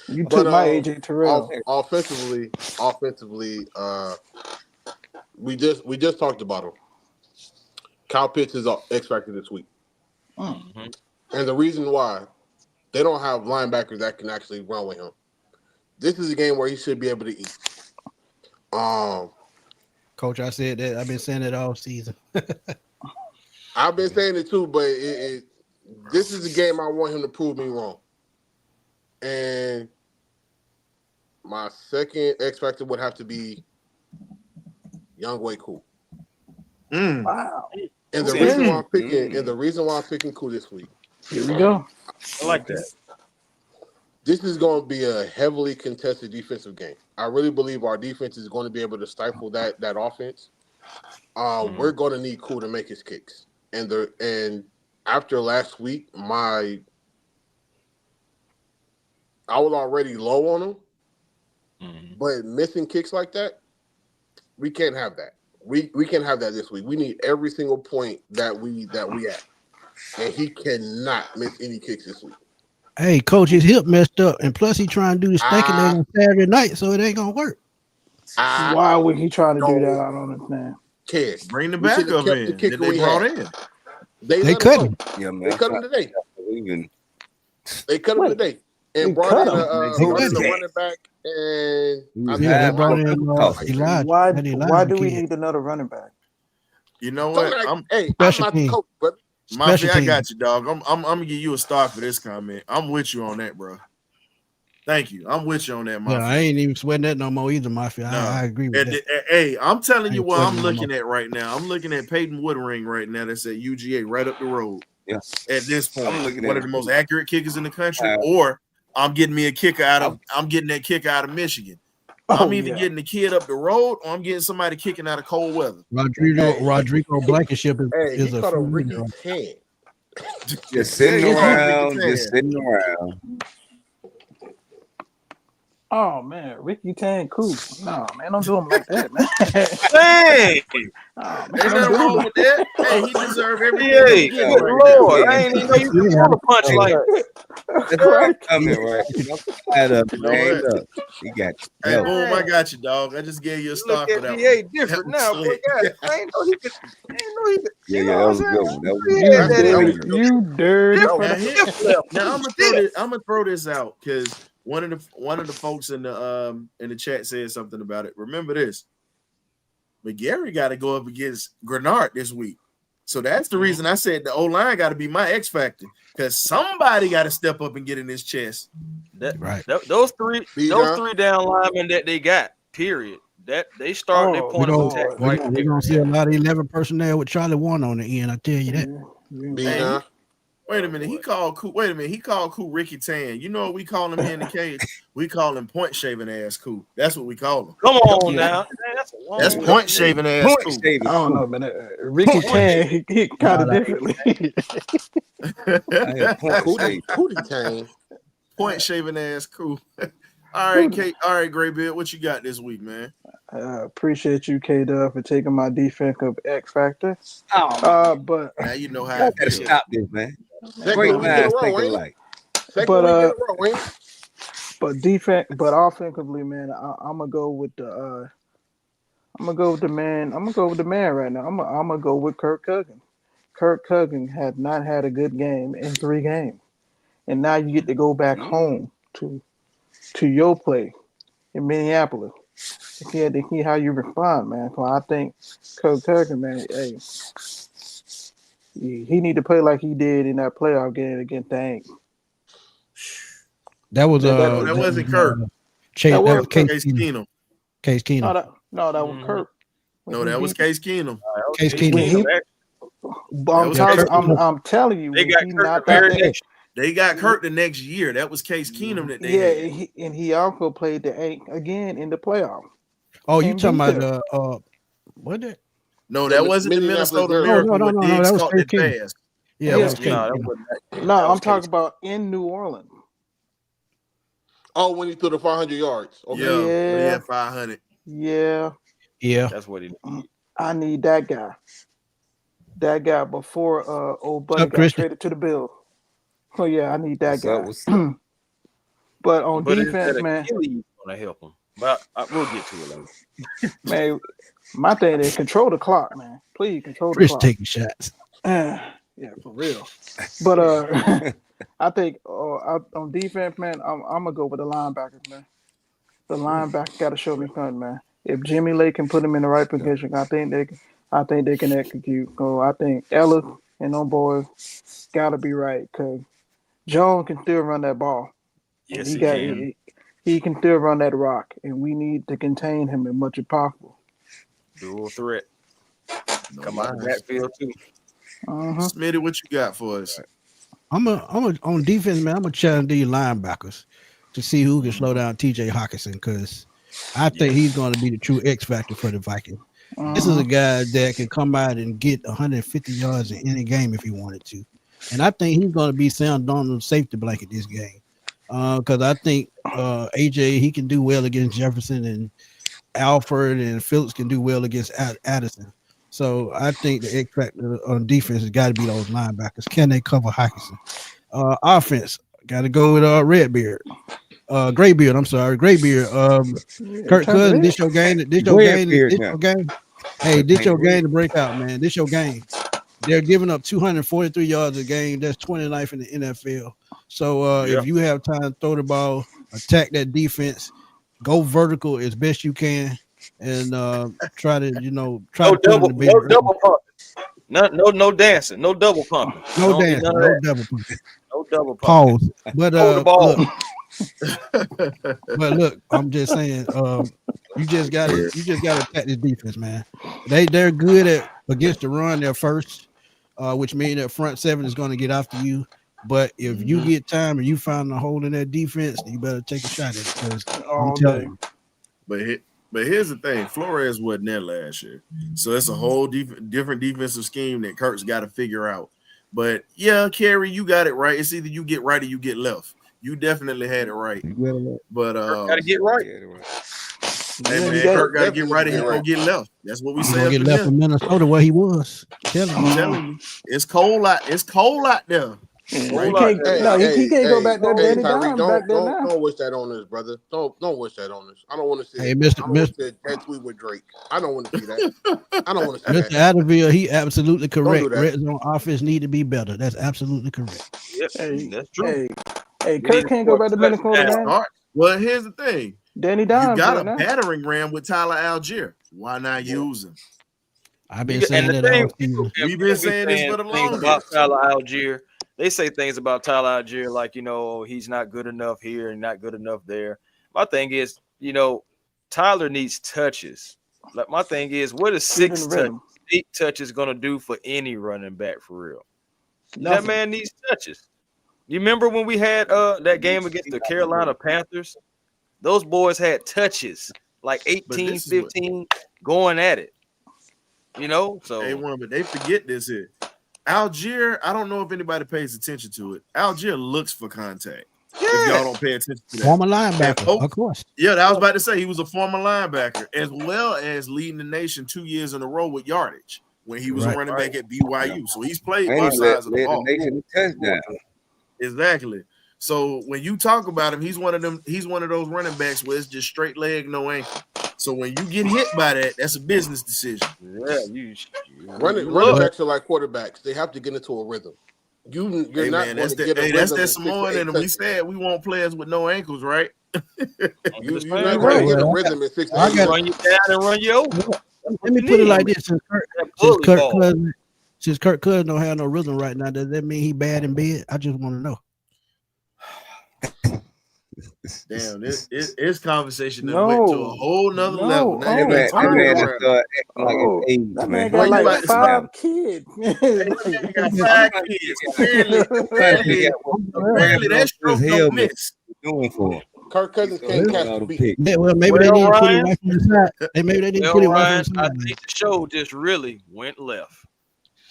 S2: You took my AJ Terrell.
S5: Offensively, we just talked about him. Kyle Pitts is X factor this week, and the reason why they don't have linebackers that can actually run with him. This is a game where he should be able to eat.
S6: Coach, I said that. I've been saying it all season.
S5: I've been saying it too, but this is a game I want him to prove me wrong. And my second X factor would have to be Younghoe Koo.
S2: Wow.
S5: And the reason why I'm picking Koo this week.
S2: Here we go.
S3: I like that.
S5: This is going to be a heavily contested defensive game. I really believe our defense is going to be able to stifle that offense. We're going to need Koo to make his kicks. And after last week, I was already low on him. But missing kicks like that, we can't have that. We can't have that this week. We need every single point that we have. And he cannot miss any kicks this week.
S6: Hey, Coach, his hip messed up, and plus he trying to do the stanky leg on Saturday night, so it ain't gonna work.
S2: Why would he try to do that? I don't understand.
S1: Bring the backup in. That they brought in.
S6: They cut him.
S7: Yeah, man.
S5: They cut him today. They cut him today. And
S2: They
S5: brought in
S2: cut
S5: a running back. And
S6: They brought in Elijah.
S2: Why do we need another running back?
S1: You know what? I'm
S5: not the coach, brother.
S1: Mafia, I got you, dog. I'm gonna give you a star for this comment. I'm with you on that, bro. Thank you. I'm with you on that, Mafia.
S6: Yeah, I ain't even sweating that no more either, Mafia. No. I agree with that.
S1: Hey, I'm telling you what I'm looking at right now. I'm looking at Peyton Woodring right now. That's at UGA, right up the road.
S7: Yes.
S1: At this point, one of the most accurate kickers in the country, or I'm getting me a kicker I'm getting that kicker out of Michigan. I'm either getting the kid up the road or I'm getting somebody kicking out of cold weather.
S6: Rodrigo Blankenship is
S5: a Ricky Tan.
S7: Just sitting around.
S2: Oh man, Ricky Tan, cool. No man, don't do him like that, man.
S3: Hey,
S2: Oh, man,
S1: Ain't
S2: don't
S1: nothing
S2: do him
S1: wrong
S2: like
S1: with that. Hey, he deserves everything.
S3: hey, good Lord. I ain't even know you could pull a punch like that.
S7: That's right. Coming right. He got you.
S1: Hey, boom, I got you, dog. I just gave you a star
S3: Look
S1: for
S3: at
S1: that.
S3: DA different now. Boy, God, I ain't know he could.
S7: Yeah, that was a good one.
S2: you dirty.
S1: Now I'm gonna throw this out because one of the folks in the chat said something about it. Remember this. McGarry got to go up against Grenard this week. So that's the reason I said the O-line got to be my X factor because somebody got to step up and get in his chest.
S3: Those three down linemen that they got, period. That they start their point of attack.
S6: We're gonna see a lot of 11 personnel with Charlie Warner on the end. I tell you that.
S1: Hey, wait a minute. He called Koo Ricky Tan. You know what we call him here in the cage? We call him point shaving ass Koo. That's what we call him.
S3: Come on now.
S1: That's point shaving ass Koo.
S2: I don't know, man. Ricky Tan, he kind of differently.
S1: Point shaving ass Koo. All right, Kate. All right, Graybeard, what you got this week, man?
S2: Appreciate you, K-Dub, for taking my defensive X factor. But
S1: now you know how I feel.
S7: Stop this, man. Great minds think alike.
S2: But offensively, man, I'm gonna go with the man. I'm gonna go with the man right now. I'm gonna go with Kirk Cousins. Kirk Cousins had not had a good game in 3 games, and now you get to go back home to your play in Minneapolis. You had to see how you respond, man. So I think Kirk Cousins, man, hey, he need to play like he did in that playoff game against the Aints.
S6: That wasn't
S1: Kirk.
S6: That was
S1: Case Keenum.
S6: Case Keenum.
S2: That was Kirk.
S1: No, that was Case Keenum.
S6: Case Keenum.
S2: I'm telling you,
S3: they got Kirk the very next.
S1: They got Kirk the next year. That was Case Keenum that they had.
S2: And he also played the Aints again in the playoff.
S6: Oh, you talking about what that?
S1: No, that wasn't the Minnesota Miracle.
S6: No, that was Case Keenum.
S2: Yeah, no, I'm talking about in New Orleans.
S5: Oh, when he threw the 500 yards. Okay.
S1: Yeah, he had 500.
S2: Yeah.
S3: That's what he did.
S2: I need that guy. That guy before old buddy got traded to the Bills. Oh yeah, I need that guy. But on defense, man,
S3: Achilles gonna help him. But we'll get to it later.
S2: Man, my thing is control the clock, man. Please control the
S6: Chris
S2: clock.
S6: taking shots.
S2: Yeah, for real. But I think on defense, man, I'm gonna go with the linebackers, man. The linebacker got to show me something, man. If Jimmy Lake can put him in the right position, I think they can execute. So I think Ellis and them boys got to be right because Jones can still run that ball.
S3: Yes,
S2: he
S3: can.
S2: He can still run that rock, and we need to contain him as much as possible.
S3: Dual threat.
S1: No
S3: Come out of
S1: lies.
S3: that field too.
S1: Smitty, what you got for us?
S6: I'm on defense, man. I'm gonna challenge these linebackers to see who can slow down TJ Hawkinson because I think he's going to be the true X factor for the Vikings. This is a guy that can come out and get 150 yards in any game if he wanted to, and I think he's going to be Sam Darnold's safety blanket this game because I think AJ he can do well against Jefferson and Alford and Phillips can do well against Addison. So I think the X factor on defense has got to be those linebackers. Can they cover Hawkinson? Offense got to go with Graybeard. Kirk Cousins, this your game. This your game. Hey, this your game to break out, man. This your game. They're giving up 243 yards a game. That's 29th in the NFL. So if you have time to throw the ball, attack that defense, go vertical as best you can, and try to
S3: no double pumping. No dancing. No double pumping.
S6: No dancing. No double pumping.
S3: No double pumping.
S6: Pause. But
S3: hold the ball.
S6: But look, I'm just saying, you just gotta attack this defense, man. They're good at against the run. They're first, which means that front seven is going to get after you. But if you get time and you find a hole in that defense, you better take a shot at it. Because I'm telling you.
S1: But here's the thing: Flores wasn't there last year, so it's a whole different defensive scheme that Kirk's got to figure out. But yeah, Kerry, you got it right. It's either you get right or you get left. You definitely had it right. But
S3: got to get right.
S1: Hey man, Kirk got to get right and he's gonna get left. That's what we say.
S6: Get left in Minnesota where he was.
S1: I'm telling you, it's cold out. It's cold out there.
S2: He can't go back there. Danny Dimes back there now.
S5: Don't wish that on us, brother. Don't wish that on us. I don't want to see.
S6: Hey, Mr.
S5: That tweet with Drake. I don't want to see that. I don't want to see
S6: Mr.
S5: that.
S6: Adderville, he absolutely correct. Red zone offense need to be better. That's absolutely correct.
S3: Yep, that's true.
S2: Hey, Kirk can't go back to Minnesota. Man.
S1: Well, here's the thing.
S2: Danny Dimes.
S1: You got a battering ram with Tyler Algier. Why not use him?
S6: I've been saying that all season.
S1: We've been saying this for the longest.
S3: About Tyler Algier. They say things about Tyler Algier like, he's not good enough here and not good enough there. My thing is, Tyler needs touches. Like my thing is, what is 8 touches going to do for any running back for real? That man needs touches. You remember when we had that game against the Carolina Panthers? Those boys had touches, like 18, 15 going at it. So
S1: hey, but they forget this here. Algier, I don't know if anybody pays attention to it. Algier looks for contact. Yeah. If y'all don't pay attention to that.
S6: Former linebacker, of course.
S1: Yeah, I was about to say he was a former linebacker, as well as leading the nation 2 years in a row with yardage when he was a running back at BYU. So he's played both sides of the ball. Exactly. So when you talk about him, he's one of those running backs where it's just straight leg, no ankle. So when you get hit by that, that's a business decision.
S5: Yeah, running backs are like quarterbacks. They have to get into a rhythm. You're not going to get a rhythm. That's that Samoan, and we said we want players with no ankles, right? You're not going to get a rhythm in 6 to 8.
S3: Run you down and run you over.
S6: Let me put it like this: since Kirk Cousins don't have no rhythm right now, does that mean he bad in bed? I just want to know.
S1: Damn, this conversation went to a whole nother level. Now
S2: that man got like 5 kids.
S1: He got 5 kids. Apparently that stroke don't miss.
S5: Kirk Cousins can't catch the beat.
S6: Well, maybe they didn't put it right from the side. Maybe they didn't put it right from the side.
S3: I think the show just really went left.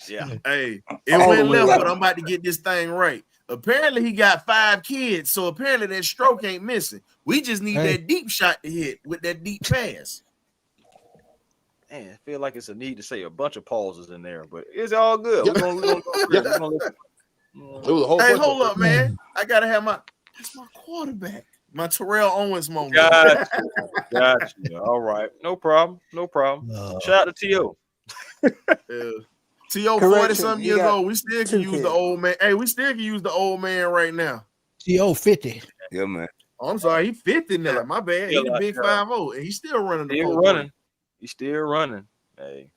S3: Yeah.
S1: Hey, it went left, but I'm about to get this thing right. Apparently he got 5 kids, so apparently that stroke ain't missing. We just need that deep shot to hit with that deep pass.
S3: Man, I feel like it's a need to say a bunch of pauses in there, but it's all good. We're gonna listen.
S1: Hey, hold up, man. I gotta have that's my quarterback. My Terrell Owens moment.
S3: Got you. All right. No problem. Shout out to T.O.
S1: T.O. 40-something years old. We still can use the old man. Hey, we still can use the old man right now.
S6: T.O. 50.
S7: Yeah, man.
S1: Oh, I'm sorry. He 50 now. My bad. He's the big 5-0, and he's still running the
S3: running. He's still running. Hey.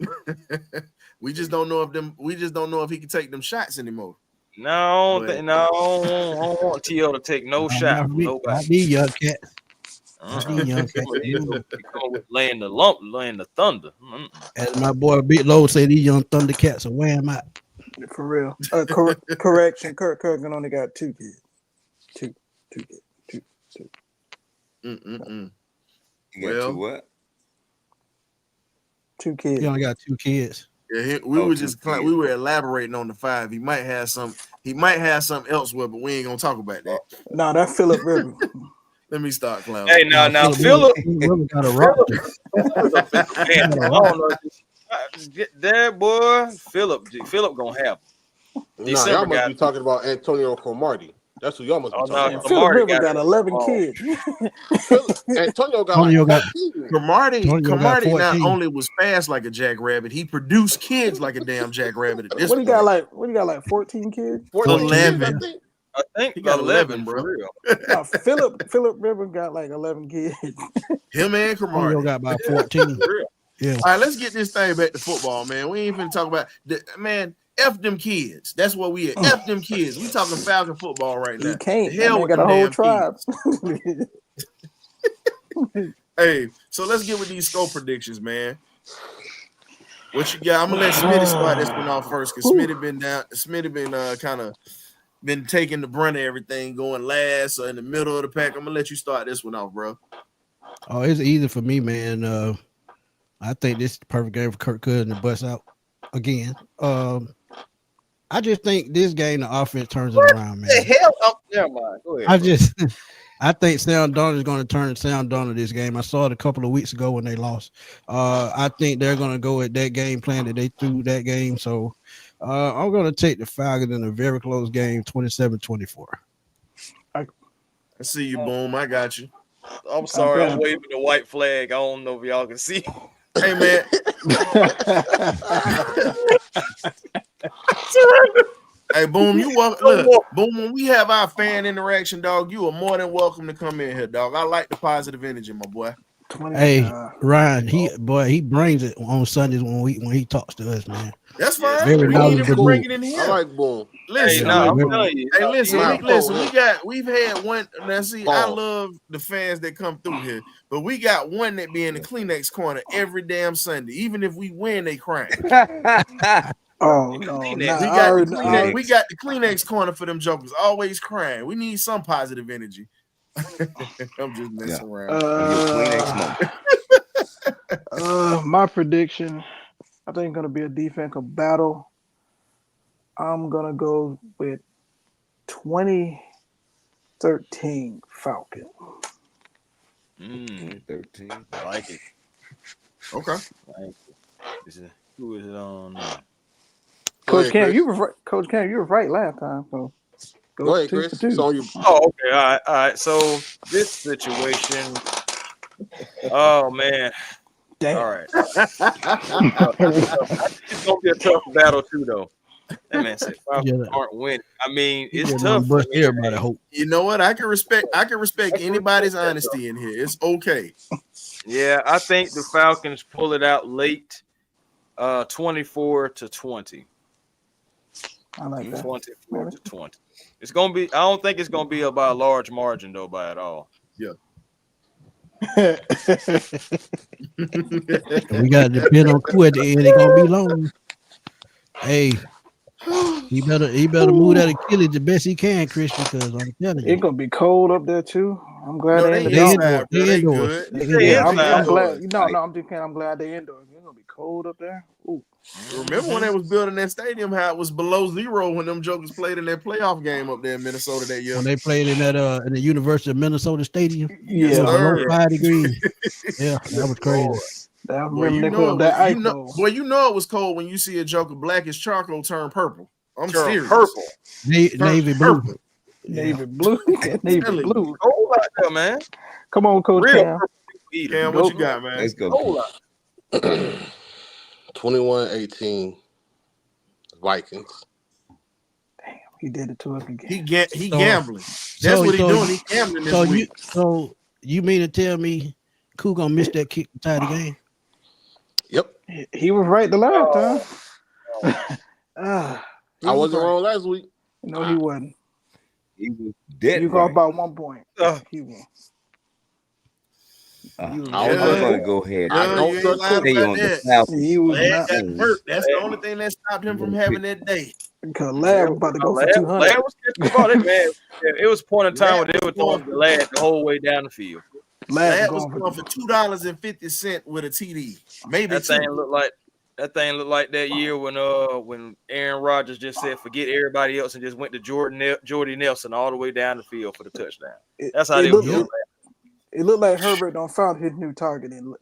S1: We just don't know if he can take them shots anymore.
S3: No, I don't want T.O. to take no shot from nobody.
S6: I need young cat.
S3: Laying the thunder.
S6: As my boy Big Low said, these young Thundercats are wearing them out.
S2: For real. Correction. Kirk Cousins only got 2 kids. Two kids. Two.
S7: You got 2 what?
S2: 2 kids.
S6: He only got 2 kids.
S1: Yeah, we were elaborating on the 5. He might have something elsewhere, but we ain't gonna talk about that.
S2: No, that's Philip Rivers.
S1: Let me start clowning.
S3: Hey, now Philip
S6: got a rock.
S3: That boy, Philip gonna have him.
S5: Nah, y'all must be talking about Antonio Cromartie. That's who y'all must be talking about.
S2: Philip Rivers got 11 kids.
S5: Antonio got
S1: Cromartie not only was fast like a jackrabbit, he produced kids like a damn jackrabbit. At this
S2: What he got like 14 kids?
S1: 11.
S3: I think
S1: he got 11, bro.
S2: Philip Rivers got like 11 kids.
S1: Him and Cromartie
S6: got about 14.
S1: Yeah. All right, let's get this thing back to football, man. We ain't finna talk about man. F them kids. That's what we at. F them kids. We talking Falcon football right now.
S2: You can't.
S1: Hell with
S2: got a whole tribe.
S1: Hey, so let's get with these score predictions, man. What you got? I'm gonna let Smitty start this one off first because Smitty been kind of been taking the brunt of everything, going last or in the middle of the pack. I'm gonna let you start this one off, bro.
S6: Oh, it's easy for me, man. I think this is the perfect game for Kirk Cousins to bust out again. I just think this game the offense turns it around, man.
S3: The hell? Oh, never mind. Go ahead.
S6: I think Sam Darnold is going to turn Sam Darnold this game. I saw it a couple of weeks ago when they lost. I think they're going to go at that game plan that they threw that game. So I'm going to take the Falcons in a very close game, 27-24.
S1: I see you, Boom. I got you.
S3: I'm sorry. I'm waving the white flag. I don't know if y'all can see.
S1: Hey, man. Hey, Boom, you welcome. Look, Boom, when we have our fan interaction, dog, you are more than welcome to come in here, dog. I like the positive energy, my boy.
S6: Hey, Ryan, he brings it on Sundays when he talks to us, man.
S1: That's fine.
S6: Very
S1: we need him to bring it in here.
S5: I like Boom.
S1: Listen,
S3: listen.
S1: We've had one. Now, see, I love the fans that come through here, but we got one that be in the Kleenex corner every damn Sunday. Even if we win, they crying.
S2: Oh no!
S1: We got the Kleenex corner for them jokers, always crying. We need some positive energy. I'm just messing around.
S2: My prediction, I think it's gonna be a defensive battle. I'm gonna go with 2013 Falcon.
S7: 13.
S3: I like it.
S1: Okay.
S3: Who is it on?
S2: Coach Cam, you were right last time. So
S5: go ahead, Chris. It's on you.
S3: Oh, okay. All right. So this situation. Oh man.
S2: Damn.
S3: All right. It's gonna be a tough battle too, though. That man said Falcons aren't winning. I mean, it's tough.
S6: Everybody hope.
S1: You know what? I can respect anybody's honesty in here. It's okay.
S3: Yeah, I think the Falcons pull it out late, 24-20.
S2: I like that.
S3: 24-20. It's gonna be. I don't think it's gonna be by a large margin though, by at all.
S1: Yeah.
S6: We got to depend on who at the end. It's gonna be long. Hey, he better move that Achilles the best he can, Chris, because I'm telling you,
S2: it's gonna be cold up there too. I'm glad
S1: they
S2: indoors.
S1: I'm
S2: glad. I'm just kidding. I'm glad they indoors. It's gonna be cold up there. Ooh.
S1: Remember when they was building that stadium, how it was below zero when them jokers played in that playoff game up there in Minnesota that year?
S6: When they played in that in the University of Minnesota Stadium,
S2: yeah,
S6: below 5 degrees. Yeah, that was crazy.
S1: Boy, you know it was cold when you see a joker black as charcoal turn purple. I'm serious.
S3: Purple.
S6: Navy blue.
S2: Navy blue. Navy blue.
S3: Whole lot there, man.
S2: Come on, Coach
S3: Real
S2: Cam.
S1: Cam, what you got, man?
S7: Let's go.
S3: Whole lot.
S5: 21-18 Vikings.
S2: Damn, he did it to us again.
S1: He gambling. That's what he doing. He gambling this week.
S6: So you mean to tell me Koo gonna miss that kick to tie the game?
S5: Yep.
S2: He was right the last time.
S5: I wasn't wrong last week.
S2: No, he wasn't.
S7: He was dead.
S2: You got about 1 point. He won.
S7: I'm going to go ahead.
S5: I don't trust Koo.
S2: He was
S1: Lad
S2: not.
S1: got hurt. That's the only thing that stopped him from having that day.
S2: Because Lad was about to go for 200.
S3: Lad was catching the ball. It was point in time when they were throwing the Lad the whole way down the field.
S1: Lad was going for $2.50 with a TD. Maybe
S3: that thing looked like that year when Aaron Rodgers just said forget everybody else and just went to Jordy Nelson all the way down the field for the touchdown. That's how they were doing.
S2: It looked like Herbert don't found his new target and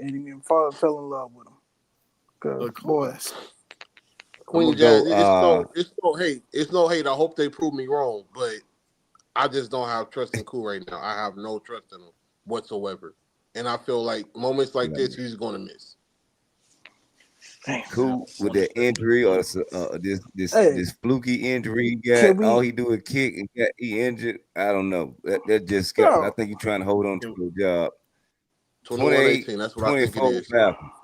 S2: fell in love with him. Cause boy,
S5: Queen Jazz, it's no hate. I hope they prove me wrong, but I just don't have trust in Koo right now. I have no trust in him whatsoever, and I feel like moments like this, he's going to miss.
S7: Koo with that injury or this fluky injury he got, all he do is kick and he injured. I don't know. That just scared me. I think he's trying to hold on to the job.
S5: 21-18, that's what I think it is.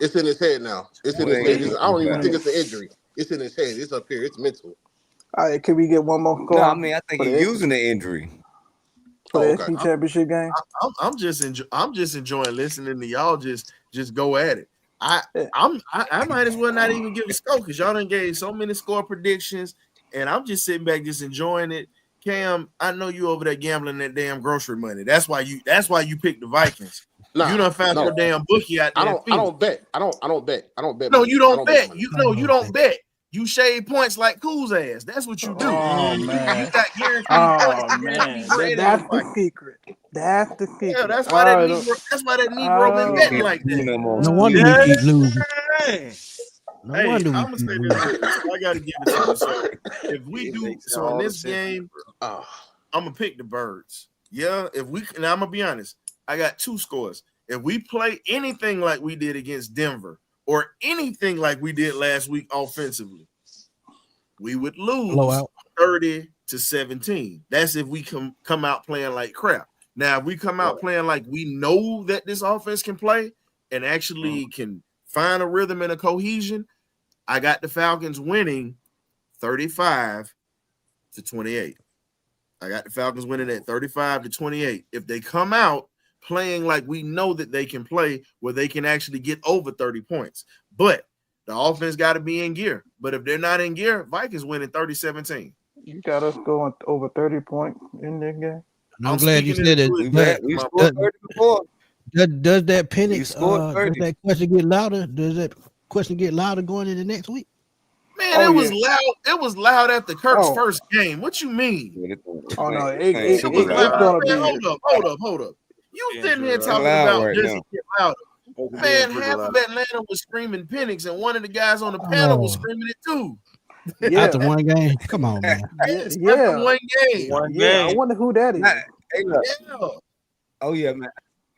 S5: It's in his head now. It's in his head. I don't even think it's an injury. It's in his head. It's up here. It's mental.
S2: All right, can we get one more call?
S7: No, I mean I think he's using the injury
S2: for the SC championship game.
S1: I'm just enjoying listening to y'all just go at it. I might as well not even give a score because y'all done gave so many score predictions, and I'm just sitting back just enjoying it. Cam, I know you over there gambling that damn grocery money. That's why you picked the Vikings. You done found your damn bookie out there.
S5: I don't bet. I don't bet.
S1: No, you don't bet. You don't bet. You shave points like Koo's ass. That's what you do.
S2: Oh man,
S1: you got guaranteed points.
S2: Man, that's the secret. That's the secret.
S1: Yeah, that's why that Negro been betting like that.
S6: No wonder we keep losing.
S1: No wonder I'm gonna say this. I gotta give it to you. So if we do so in this game, I'm gonna pick the Birds. Yeah, and I'm gonna be honest. I got two scores. If we play anything like we did against Denver or anything like we did last week offensively, we would lose 30-17. That's if we come out playing like crap. Now, if we come out playing like we know that this offense can play and actually can find a rhythm and a cohesion, I got the Falcons winning 35-28. I got the Falcons winning at 35-28. If they come out playing like we know that they can play, where they can actually get over 30 points. But the offense got to be in gear. But if they're not in gear, Vikings winning 30-17.
S2: You got us going over 30 points in that game.
S6: I'm glad you said it.
S7: We scored 30 before.
S6: Does that Penix, does that question get louder? Does that question get louder going into next week?
S1: Man, it was loud. It was loud after Kirk's first game. What you mean?
S2: Oh no,
S1: it was loud. Man, hold up. You sitting here talking about does it get louder? Man, half of Atlanta was screaming Penix, and one of the guys on the panel was screaming it too.
S6: Yeah. After one game, come on, man.
S1: After one game.
S2: I wonder who that is.
S7: Oh yeah, man.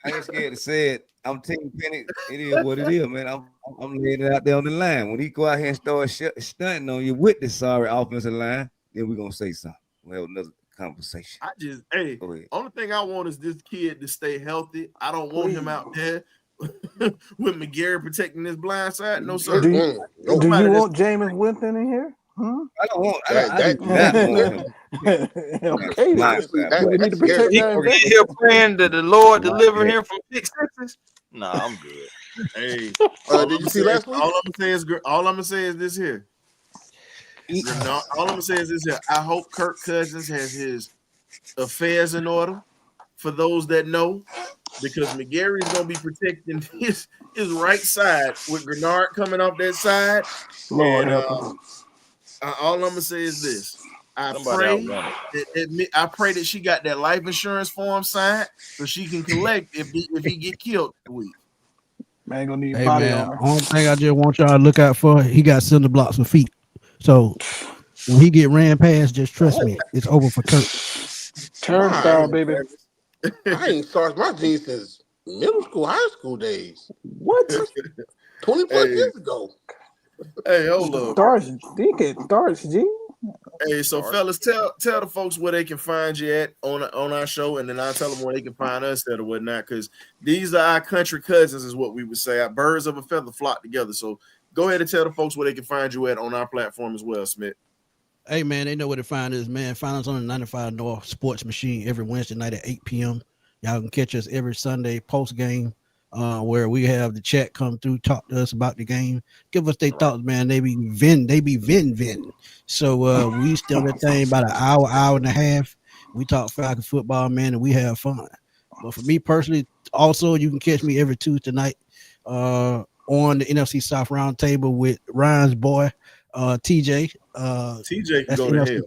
S7: I ain't scared to say it. I'm Team Penix. It is what it is, man. I'm laying it out there on the line. When he go out here and start stunting on you with this sorry offensive line, then we're gonna say something. We'll have another conversation.
S1: Only thing I want is this kid to stay healthy. I don't want him out there with McGarry protecting his blind side. No, sir.
S2: Do you want Jameis Winston in here?
S7: I don't want that.
S2: Okay, we need to protect him.
S3: Here praying that the Lord deliver him from pick sixes. Nah, I'm good.
S1: Hey,
S5: did you see last week?
S1: All I'm gonna say is this here. All I'm gonna say is this here. I hope Kirk Cousins has his affairs in order. For those that know, because McGarry's gonna be protecting his right side with Grenard coming off that side.
S2: Lord
S1: and,
S2: help him.
S1: All I'm gonna say is this: I pray that she got that life insurance form signed so she can collect if he get killed that week.
S2: Man, gonna need body armor.
S6: Only thing I just want y'all to look out for, he got cinder blocks for feet. So when he get ran past, just trust me, it's over for Kirk.
S2: Turnstile, baby.
S5: I ain't started my jeans since middle school, high school days.
S2: What?
S5: 20 plus years ago.
S1: Hey, hold up.
S2: Darts, G.
S1: Hey, so fellas, tell the folks where they can find you at on our show, and then I'll tell them where they can find us at or whatnot, because these are our country cousins, is what we would say. Our birds of a feather flock together. So go ahead and tell the folks where they can find you at on our platform as well, Smith.
S6: Hey, man, they know where to find us, man. Find us on the 95 North Sports Machine every Wednesday night at 8 p.m. Y'all can catch us every Sunday post-game, where we have the chat come through, talk to us about the game, give us their thoughts, man. They be venting. So we still that thing about an hour and a half. We talk Falcon football, man, and we have fun. But for me personally, also, you can catch me every Tuesday night on the NFC South Roundtable with Ryan's boy, TJ.
S1: TJ can go to hell.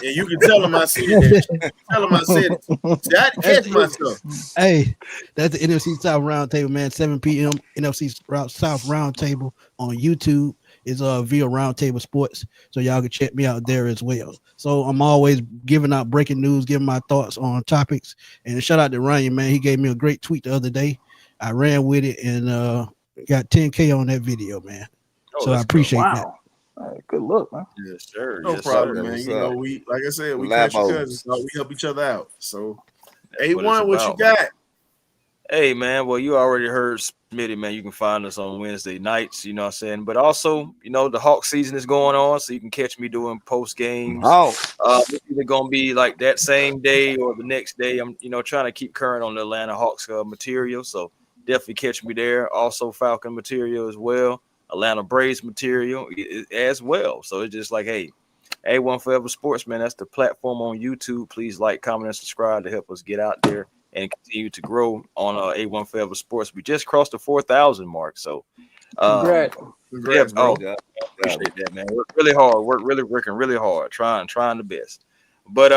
S1: And you can tell him I said that. Tell him I said it. See, I had to catch myself.
S6: Hey, that's the NFC South Roundtable, man. 7 p.m. NFC South Roundtable on YouTube is via Roundtable Sports, so y'all can check me out there as well. So I'm always giving out breaking news, giving my thoughts on topics. And shout out to Ryan, man. He gave me a great tweet the other day. I ran with it and got 10K on that video, man. So I appreciate that.
S2: Right, good look, man.
S3: Yes, sir.
S1: No problem, man. You know, we like I said, we country cousins, so we help each other out. So, A1, what you got?
S3: Hey, man. Well, you already heard Smitty, man. You can find us on Wednesday nights, you know what I'm saying? But also, you know, the Hawk season is going on, so you can catch me doing post games. It's either going to be like that same day or the next day. I'm, you know, trying to keep current on the Atlanta Hawks material, so definitely catch me there. Also, Falcon material as well. Atlanta Braves material as well. So it's just like, hey, A1 Forever Sports, man, that's the platform on YouTube. Please like, comment, and subscribe to help us get out there and continue to grow on A1 Forever Sports. We just crossed the 4,000 mark. So
S2: Congrats,
S3: bro. Appreciate that, man. Work really hard. Working really hard. Trying the best. But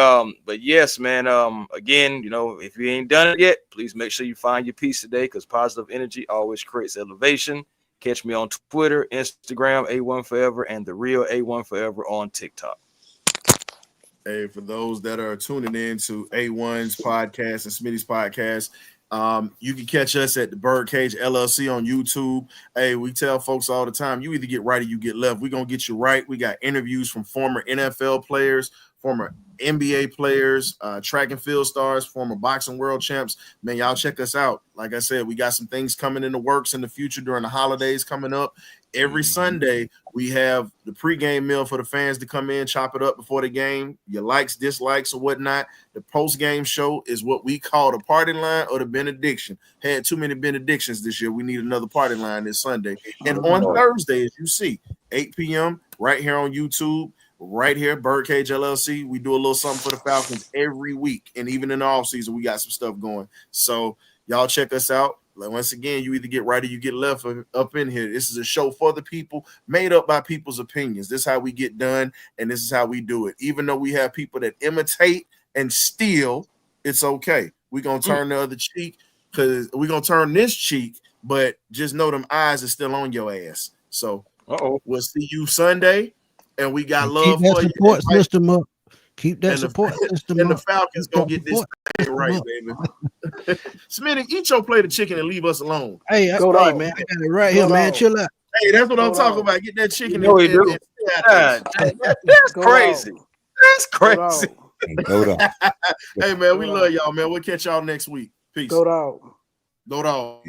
S3: yes, man. Again, you know, if you ain't done it yet, please make sure you find your piece today, because positive energy always creates elevation. Catch me on Twitter, Instagram, A1 Forever, and the real A1 Forever on TikTok.
S1: Hey, for those that are tuning in to A1's podcast and Smitty's podcast, you can catch us at the Birdcage LLC on YouTube. Hey, we tell folks all the time, you either get right or you get left. We're going to get you right. We got interviews from former NFL players, former NBA players, track and field stars, former boxing world champs. Man, y'all check us out. Like I said, we got some things coming in the works in the future during the holidays coming up. Every Sunday, we have the pregame meal for the fans to come in, chop it up before the game. Your likes, dislikes, or whatnot. The postgame show is what we call the party line or the benediction. Had too many benedictions this year. We need another party line this Sunday. And on Thursday, as you see, 8 p.m. right here on YouTube. Right here, Birdcage LLC. We do a little something for the Falcons every week. And even in the offseason, we got some stuff going. So y'all check us out. Once again, you either get right or you get left up in here. This is a show for the people, made up by people's opinions. This is how we get done, and this is how we do it. Even though we have people that imitate and steal, it's okay. We're going to turn the other cheek, because we're going to turn this cheek, but just know them eyes are still on your ass. So we'll see you Sunday. And we got love for you.
S6: Support system up. Keep that support system up.
S1: And the Falcons gonna get this thing right, baby. Smitty, eat your plate of chicken and leave us alone.
S6: Hey, that's right, man. I got it right here, man. Chill out.
S1: Hey, that's what I'm talking about. Get that chicken.
S3: That's crazy. That's crazy.
S1: Hey, man, we love y'all, man. We'll catch y'all next week. Peace.
S2: Go dog.
S1: Go dog.